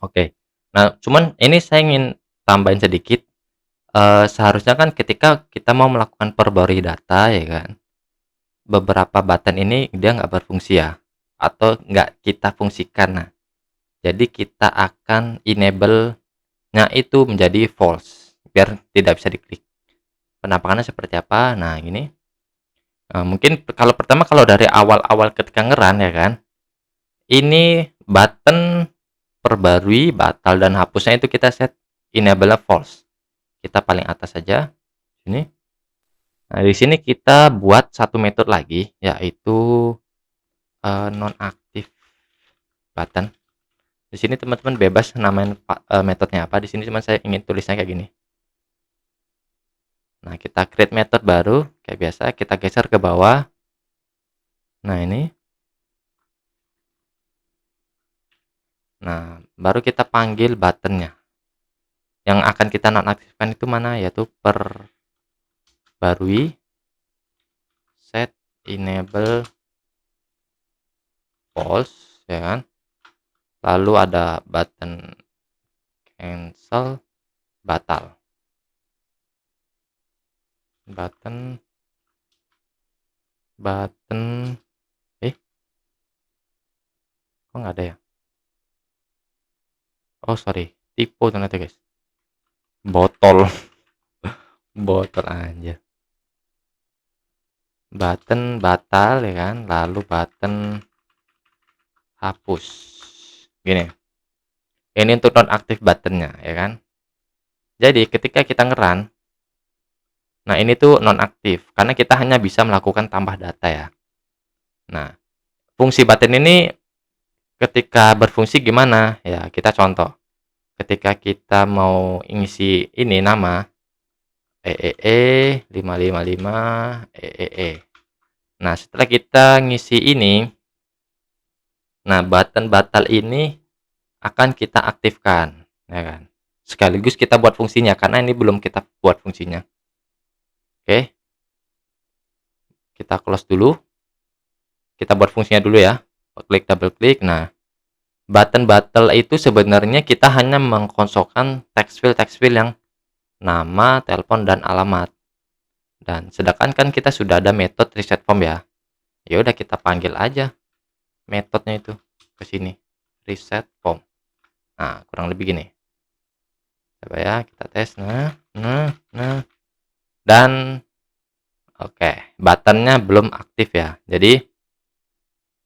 Oke. Nah, cuman ini saya ingin tambahin sedikit. Seharusnya kan ketika kita mau melakukan perbarui data ya kan, beberapa button ini dia nggak berfungsi ya, atau nggak kita fungsikan. Nah, jadi kita akan enable-nya itu menjadi false biar tidak bisa diklik. Penampakannya seperti apa? Nah, gini. Mungkin kalau pertama, kalau dari awal-awal ketika ngeran ya kan, ini button perbarui, batal, dan hapusnya itu kita set enable false. Kita paling atas saja ini. Nah, di sini kita buat satu metode lagi, yaitu nonaktif button. Di sini teman-teman bebas namain metodenya apa. Di sini cuma saya ingin tulisnya kayak gini. Nah, kita create method baru kayak biasa, kita geser ke bawah. Nah, ini Nah, baru kita panggil buttonnya. Yang akan kita nonaktifkan itu mana? Yaitu perbarui set enable false, ya kan? Lalu ada button cancel batal. Button kok nggak ada ya? Oh sorry, tipe ternyata guys. Botol. Botol aja. Button batal ya kan, lalu button hapus. Gini. Ini untuk nonaktif buttonnya ya kan. Jadi ketika kita ngerun, nah ini tuh nonaktif karena kita hanya bisa melakukan tambah data ya. Nah, fungsi button ini ketika berfungsi gimana? Ya, kita contoh. Ketika kita mau ngisi ini nama EEE 555 EEE. Nah, setelah kita ngisi ini, nah button batal ini akan kita aktifkan, ya kan? Sekaligus kita buat fungsinya karena ini belum kita buat fungsinya. Oke. Kita close dulu. Kita buat fungsinya dulu ya. Klik double klik. Nah, button batal itu sebenarnya kita hanya mengkosongkan text field yang nama, telepon dan alamat. Dan sedangkan kan kita sudah ada metode reset form ya. Ya udah kita panggil aja metodenya itu ke sini. Reset form. Nah, kurang lebih gini. Coba ya, kita tes. Nah. Dan oke, buttonnya belum aktif ya. Jadi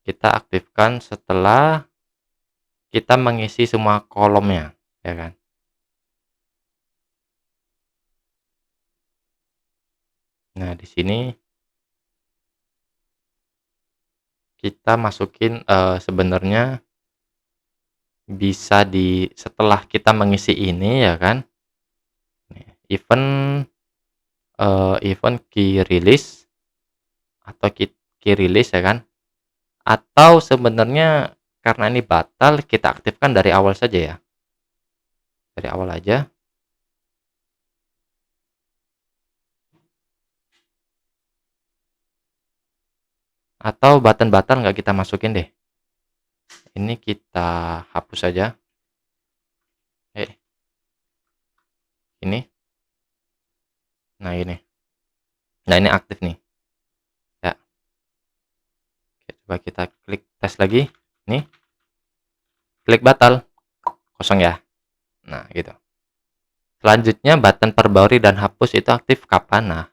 kita aktifkan setelah kita mengisi semua kolomnya, ya kan? Nah, di sini kita masukin sebenarnya bisa setelah kita mengisi ini ya kan. Event event key release atau key release ya kan. Atau sebenarnya karena ini batal kita aktifkan dari awal saja ya. Dari awal aja. Atau button batal nggak kita masukin deh. Ini kita hapus saja. Ini. Nah ini. Nah ini aktif nih. Ya. Oke, coba kita klik tes lagi. Nih. Klik batal. Kosong ya. Nah gitu. Selanjutnya button perbarui dan hapus itu aktif kapan? Nah,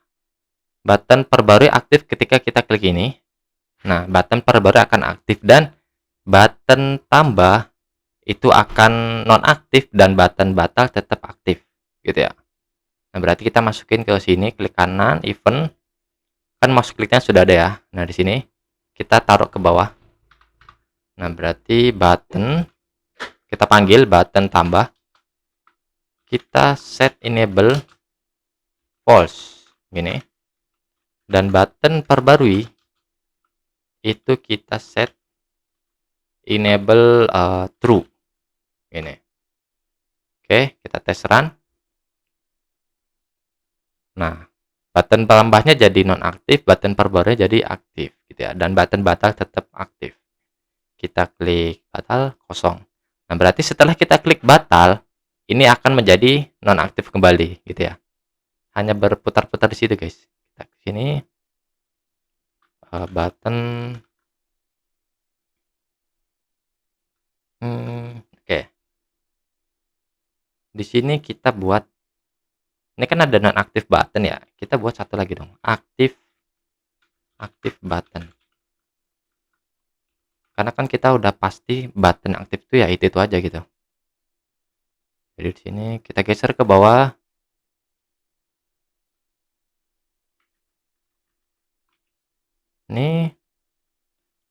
button perbarui aktif ketika kita klik ini. Nah, button perbarui akan aktif dan button tambah itu akan nonaktif dan button batal tetap aktif gitu ya. Nah, berarti kita masukin ke sini, klik kanan, event. Kan mouse kliknya sudah ada ya. Nah, di sini kita taruh ke bawah. Nah, berarti button kita panggil button tambah. Kita set enable false gini. Dan button perbarui itu kita set enable true ini. Oke, kita tes run. Nah, button tambahnya jadi nonaktif, button perbarui jadi aktif gitu ya, dan button batal tetap aktif. Kita klik batal, kosong. Nah, berarti setelah kita klik batal ini akan menjadi nonaktif kembali gitu ya, hanya berputar-putar di situ guys. Kita ke sini, button oke. Di sini kita buat, ini kan ada nonaktif button ya, kita buat satu lagi dong, aktif button. Karena kan kita udah pasti button aktif itu ya itu aja gitu. Jadi di sini kita geser ke bawah. Nih.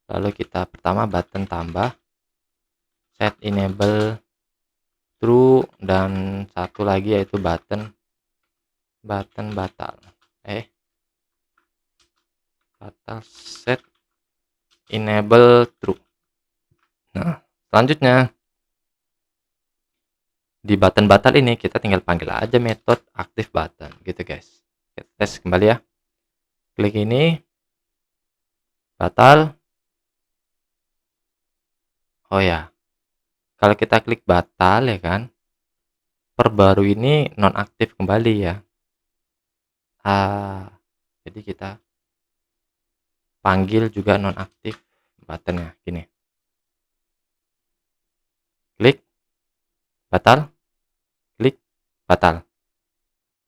Lalu kita pertama button tambah, set enable true, dan satu lagi yaitu button batal. Batal set enable true. Nah, selanjutnya Di button batal ini kita tinggal panggil aja metode aktif button gitu guys. Kita tes kembali ya. Klik ini batal. Oh ya, kalau kita klik batal ya kan, perbarui ini nonaktif kembali ya. Jadi kita panggil juga nonaktif buttonnya gini. Klik batal, klik batal.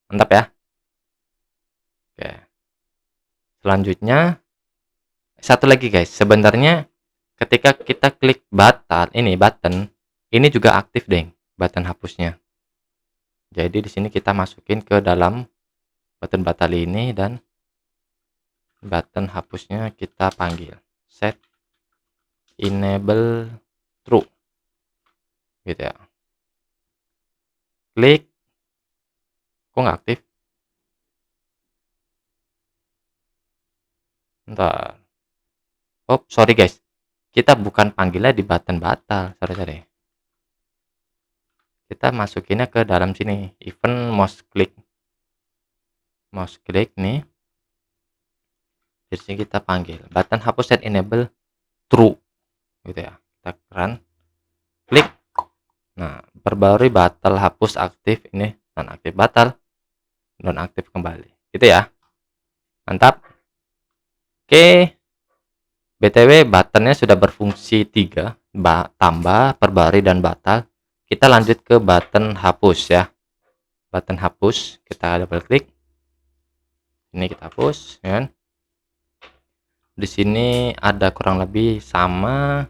Mantap ya. Oke. Selanjutnya satu lagi guys, sebenarnya ketika kita klik batal ini button, ini juga aktif deh button hapusnya. Jadi di sini kita masukin ke dalam button batal ini dan button hapusnya kita panggil set enable true gitu ya. Klik, kok nggak aktif? Bentar. Oh sorry guys, kita bukan panggilnya di button batal, sorry. Kita masukinnya ke dalam sini, event mouse click nih. Di sini kita panggil button hapus set enable true gitu ya. Kita run, klik. Nah, perbarui batal hapus aktif ini nonaktif batal, nonaktif kembali gitu ya. Mantap. Oke, BTW buttonnya sudah berfungsi 3, tambah, perbarui, dan batal. Kita lanjut ke button hapus ya. Button hapus, kita double klik. Ini kita hapus ya kan. Di sini ada kurang lebih sama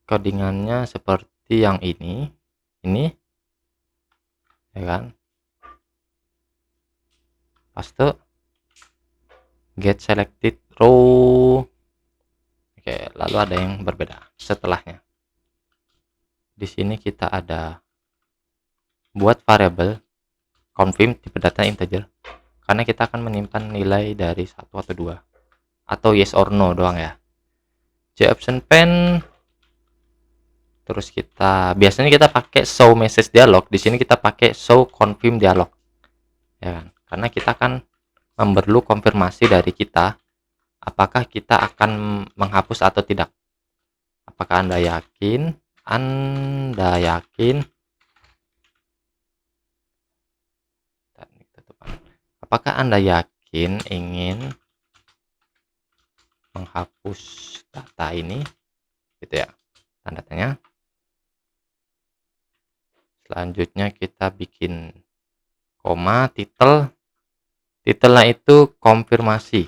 codingannya seperti yang ini ya kan. Paste, get selected row. Oke, lalu ada yang berbeda setelahnya. Di sini kita ada buat variabel confirm tipe data integer, karena kita akan menyimpan nilai dari 1 atau 2 atau yes or no doang ya. Option pen, terus kita biasanya kita pakai show message dialog, di sini kita pakai show confirm dialog ya kan, karena kita kan memerlu konfirmasi dari kita apakah kita akan menghapus atau tidak. Apakah Anda yakin apakah Anda yakin ingin menghapus data ini gitu ya, tanda tanya. Selanjutnya kita bikin koma, titelnya itu konfirmasi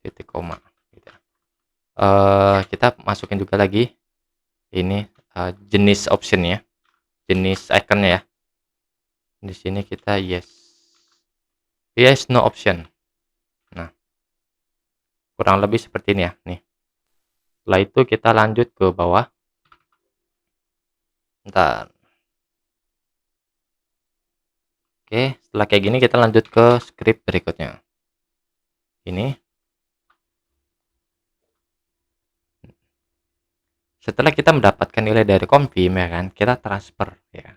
titik koma gitu ya. Kita masukin juga lagi ini jenis optionnya, jenis iconnya ya. Di sini kita yes no option. Nah, kurang lebih seperti ini ya nih. Setelah itu kita lanjut ke bawah. Bentar. Oke, setelah kayak gini kita lanjut ke script berikutnya. Ini. Setelah kita mendapatkan nilai dari confirm ya kan, kita transfer ya.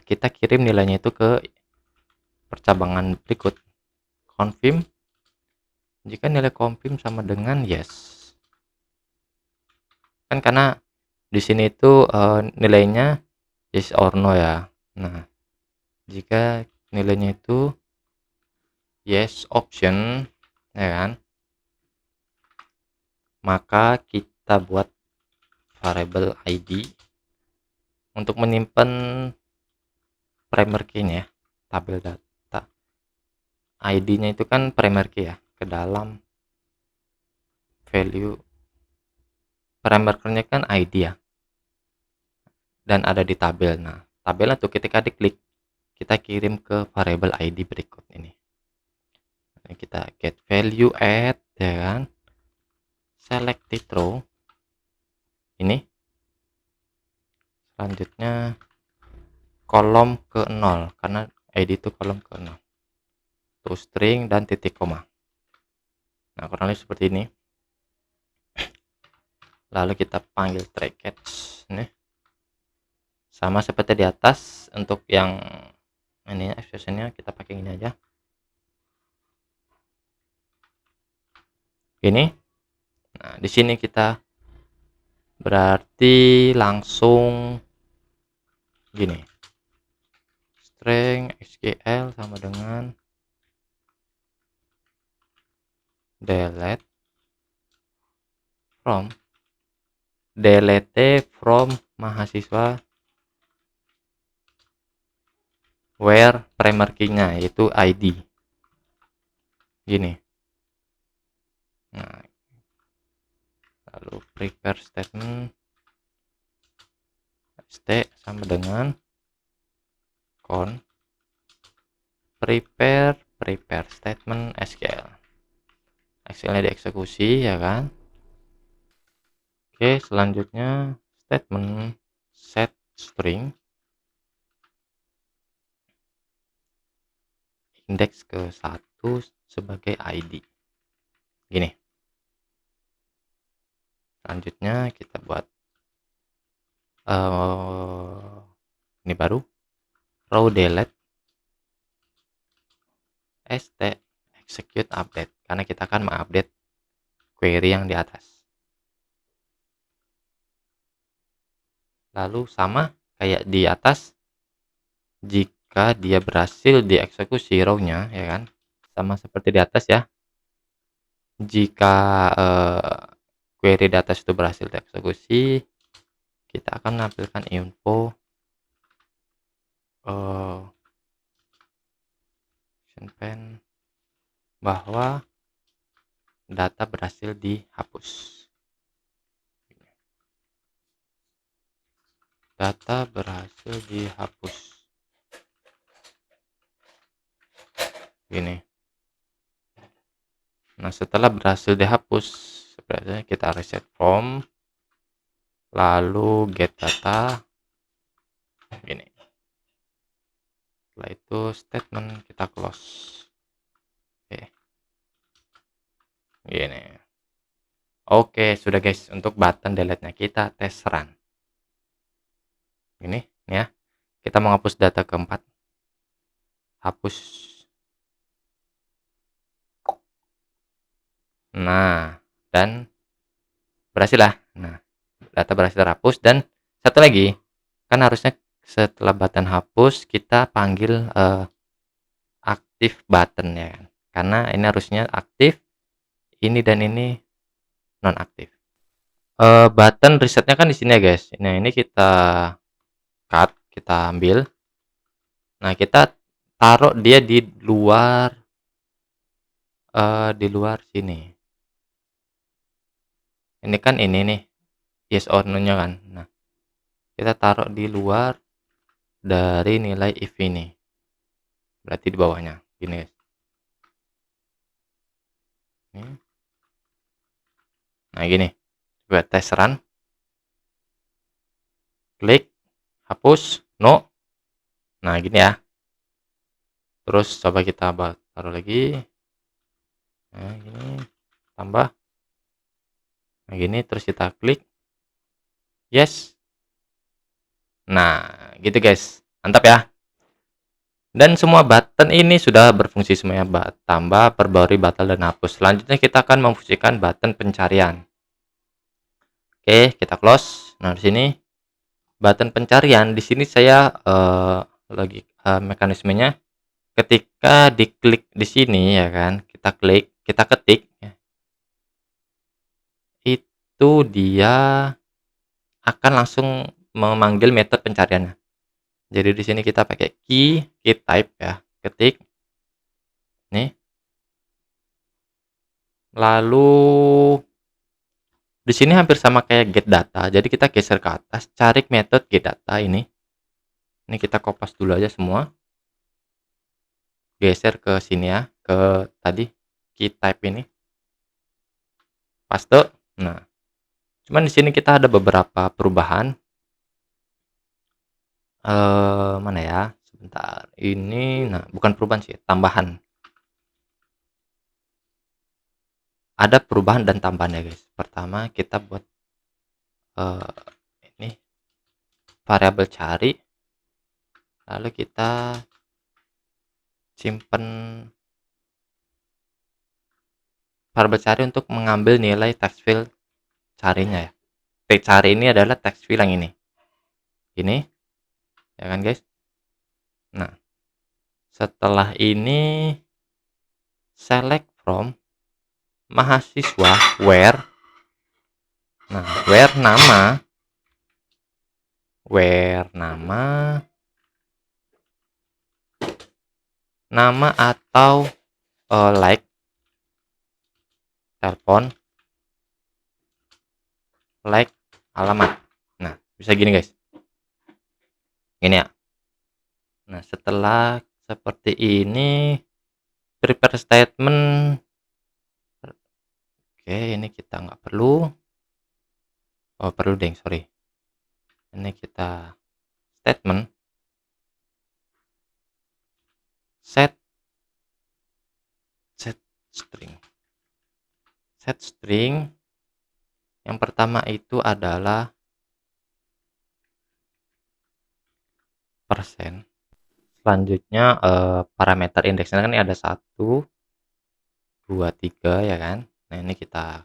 Kita kirim nilainya itu ke percabangan berikut. Confirm. Jika nilai confirm sama dengan yes. Kan karena di sini itu nilainya yes or no ya. Nah, jika nilainya itu yes option ya kan, maka kita buat variable id untuk menyimpan primary key-nya ya, tabel data. ID-nya itu kan primary key ya, ke dalam value primary key-nya kan ID ya, dan ada di tabel. Nah, tabelnya tuh ketika diklik kita kirim ke variable ID berikut ini. Kita get value add ya kan, selected row ini. Selanjutnya kolom ke 0 karena ID itu kolom ke 0, to string dan titik koma. Nah, kurang lebih seperti ini. lalu kita panggil try catch nih, sama seperti di atas. Untuk yang ini expressionnya kita pakai ini aja, ini. Nah di sini kita berarti langsung gini, string SQL sama dengan delete from mahasiswa where primary key-nya yaitu ID gini. Nah lalu prepare statement st sama dengan con prepare statement SQL nya dieksekusi ya kan. Oke, selanjutnya statement set string indeks ke 1 sebagai ID gini. Selanjutnya kita buat ini baru row delete st execute update, karena kita akan mengupdate query yang di atas. Lalu sama kayak di atas, jika dia berhasil dieksekusi row-nya ya kan, sama seperti di atas ya. Jika query di atas itu berhasil dieksekusi, kita akan menampilkan info pen bahwa data berhasil dihapus. Data berhasil dihapus gini. Nah setelah berhasil dihapus, sebenarnya kita reset from, lalu get data gini. Setelah itu statement kita close. Oke gini. Oke sudah guys, untuk button delete nya kita tes run ini ya. Kita menghapus data keempat, hapus. Nah dan berhasil lah. Nah data berhasil terhapus. Dan satu lagi, kan harusnya setelah button hapus kita panggil aktif button ya kan, karena ini harusnya aktif, ini dan ini non aktif. Button resetnya kan di sini ya guys. Nah ini kita cut, kita ambil. Nah kita taruh dia di luar sini. Ini kan ini nih yes or no nya kan. Nah kita taruh di luar dari nilai if ini, berarti di bawahnya gini guys. Nah gini, buat tes run, klik hapus no. Nah gini ya. Terus coba kita taruh lagi. Nah gini, tambah. Nah gini, terus kita klik yes. Nah gitu guys, mantap ya. Dan semua button ini sudah berfungsi semuanya, tambah, perbarui, batal, dan hapus. Selanjutnya kita akan memfungsikan button pencarian. Oke, kita close. Nah di sini button pencarian, di sini saya lagi mekanismenya, ketika diklik di sini ya kan, kita klik, kita ketik ya, itu dia akan langsung memanggil metode pencariannya. Jadi di sini kita pakai key type ya, ketik nih. Lalu di sini hampir sama kayak get data. Jadi kita geser ke atas, cari metode get data ini. Ini kita kopas dulu aja semua. Geser ke sini ya, ke tadi key type ini. Paste. Nah, cuman di sini kita ada beberapa perubahan. Mana ya? Sebentar. Ini, nah bukan perubahan sih, tambahan. Ada perubahan dan tambahan ya guys. Pertama kita buat ini variabel cari, lalu kita simpen variabel cari untuk mengambil nilai text field carinya ya. Cari ini adalah text field yang ini ya kan guys. Nah, setelah ini select from mahasiswa where, nah where nama atau like, telepon, like, alamat. Nah, bisa gini guys, gini ya. Nah, setelah seperti ini prepare statement. Oke, ini kita nggak perlu. Oh, perlu deng, sorry. Ini kita statement set string. Yang pertama itu adalah persen. Selanjutnya parameter indeksnya kan ini ada 1, 2, 3 ya kan. Nah, ini kita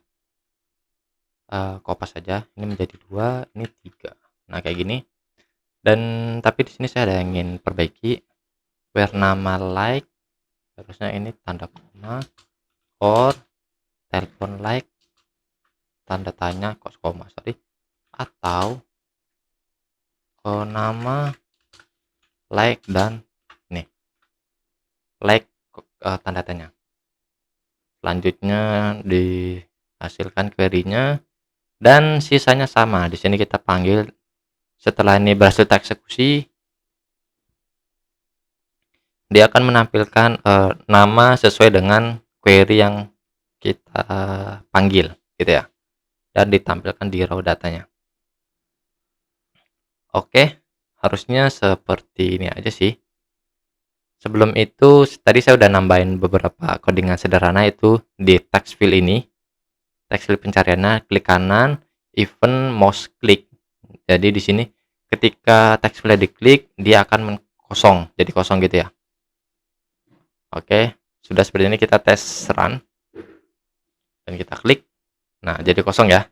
kopas saja, ini menjadi 2, ini 3. Nah, kayak gini. Dan tapi di sini saya ada yang ingin perbaiki. Where nama like harusnya ini tanda koma, or telepon like tanda tanya koma, sorry, atau nama like dan nih like tanda tanya. Selanjutnya dihasilkan query-nya dan sisanya sama. Di sini kita panggil, setelah ini berhasil tereksekusi, dia akan menampilkan nama sesuai dengan query yang kita panggil gitu ya, dan ditampilkan di raw datanya. Oke, harusnya seperti ini aja sih. Sebelum itu tadi saya udah nambahin beberapa codingan sederhana, itu di text field ini, text field pencariannya klik kanan, even mouse click. Jadi di sini ketika text field diklik dia akan kosong, jadi kosong gitu ya. Oke, sudah seperti ini, kita tes run dan kita klik. Nah, jadi kosong ya.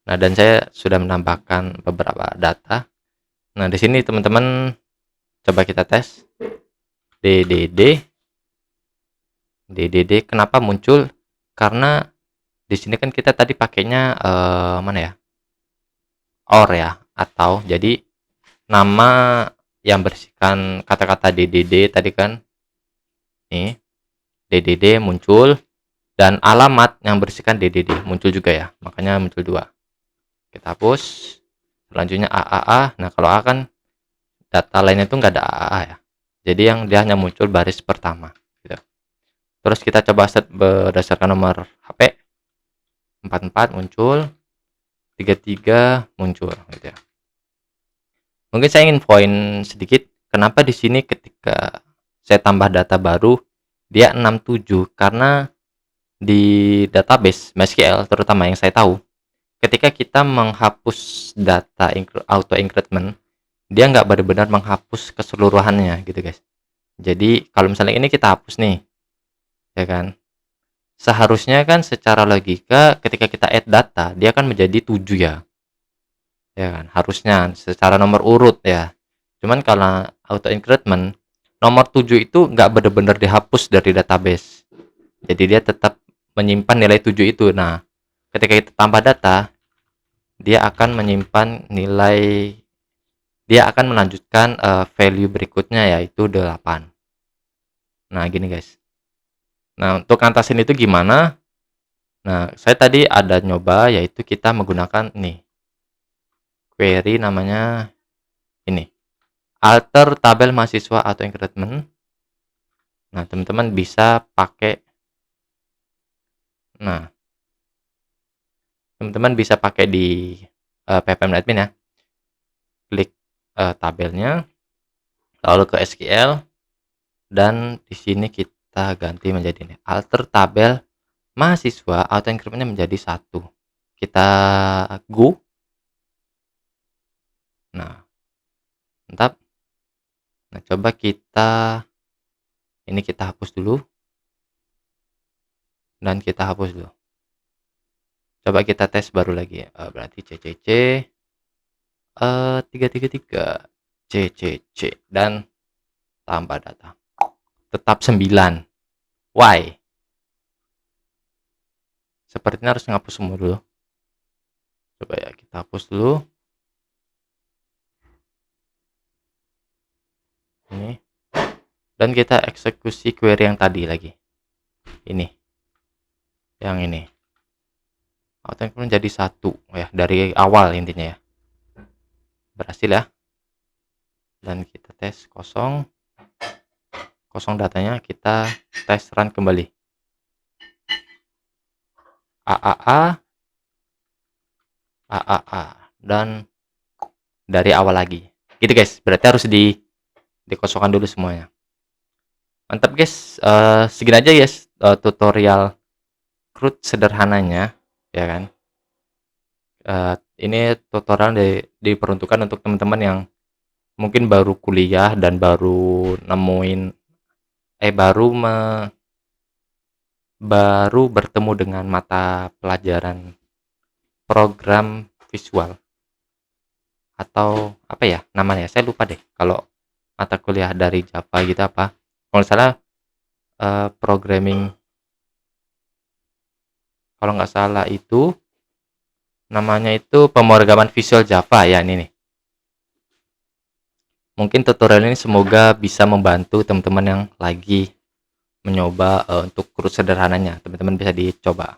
Nah, dan saya sudah menambahkan beberapa data. Nah, di sini teman-teman coba kita tes DDD. Kenapa muncul? Karena di sini kan kita tadi pakainya mana ya? Or ya, atau jadi nama yang berisikan kata-kata DDD tadi kan. Nih, DDD muncul, dan alamat yang berisikan DDD muncul juga ya, makanya muncul 2. Kita hapus. Selanjutnya AAA. Nah, kalau A kan data lainnya itu nggak ada AAA ya, jadi yang dia hanya muncul baris pertama gitu. Terus kita coba set berdasarkan nomor HP. 44 muncul, 33 muncul gitu ya. Mungkin saya ingin poin sedikit, kenapa di sini ketika saya tambah data baru dia 67, karena di database MySQL terutama yang saya tahu, ketika kita menghapus data auto increment, dia nggak benar-benar menghapus keseluruhannya gitu guys. Jadi kalau misalnya ini kita hapus nih ya kan, seharusnya kan secara logika ketika kita add data dia akan menjadi 7 ya kan, harusnya secara nomor urut ya. Cuman karena auto increment, nomor 7 itu nggak benar-benar dihapus dari database, jadi dia tetap menyimpan nilai 7 itu. Nah, ketika kita tambah data dia akan menyimpan nilai, dia akan melanjutkan value berikutnya yaitu 8. Nah, gini guys. Nah, untuk ngatasin itu gimana? Nah, saya tadi ada nyoba, yaitu kita menggunakan nih query namanya ini, alter tabel mahasiswa auto increment. Nah, teman-teman bisa pakai, nah teman-teman bisa pakai di ppm.admin ya. Klik tabelnya, lalu ke SQL, dan di sini kita ganti menjadi ini, alter tabel mahasiswa auto incrementnya menjadi 1. Kita go, Nah, mantap. Nah, coba ini kita hapus dulu dan kita hapus dulu. Coba kita tes baru lagi ya. Berarti CCC 333 CCC dan tambah data. Tetap 9. Why? Sepertinya harus ngapus semua dulu. Coba ya, kita hapus dulu. Ini. Dan kita eksekusi query yang tadi lagi. Ini. Yang ini. Output menjadi 1 ya, dari awal intinya ya. Berhasil ya. Dan kita tes kosong datanya, kita tes run kembali. AAA dan dari awal lagi. Gitu guys. Berarti harus dikosongkan dulu semuanya. Mantap guys. Segini aja guys tutorial CRUD sederhananya ya kan. Ini tutorial diperuntukkan untuk teman-teman yang mungkin baru kuliah dan baru nemuin baru bertemu dengan mata pelajaran program visual atau apa ya namanya, saya lupa deh kalau mata kuliah dari Java gitu apa. Kalau salah programming, kalau nggak salah itu namanya itu pemrograman visual Java ya. Ini nih, mungkin tutorial ini semoga bisa membantu teman-teman yang lagi mencoba untuk CRUD sederhananya. Teman-teman bisa dicoba.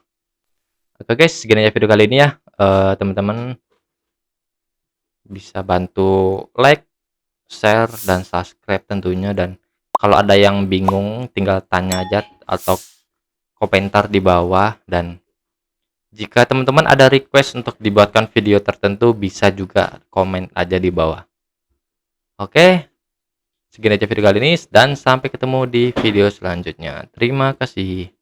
Oke guys, segini aja video kali ini ya. Teman-teman bisa bantu like, share, dan subscribe tentunya. Dan kalau ada yang bingung tinggal tanya aja atau komentar di bawah. Dan jika teman-teman ada request untuk dibuatkan video tertentu, bisa juga komen aja di bawah. Oke, segini aja video kali ini dan sampai ketemu di video selanjutnya. Terima kasih.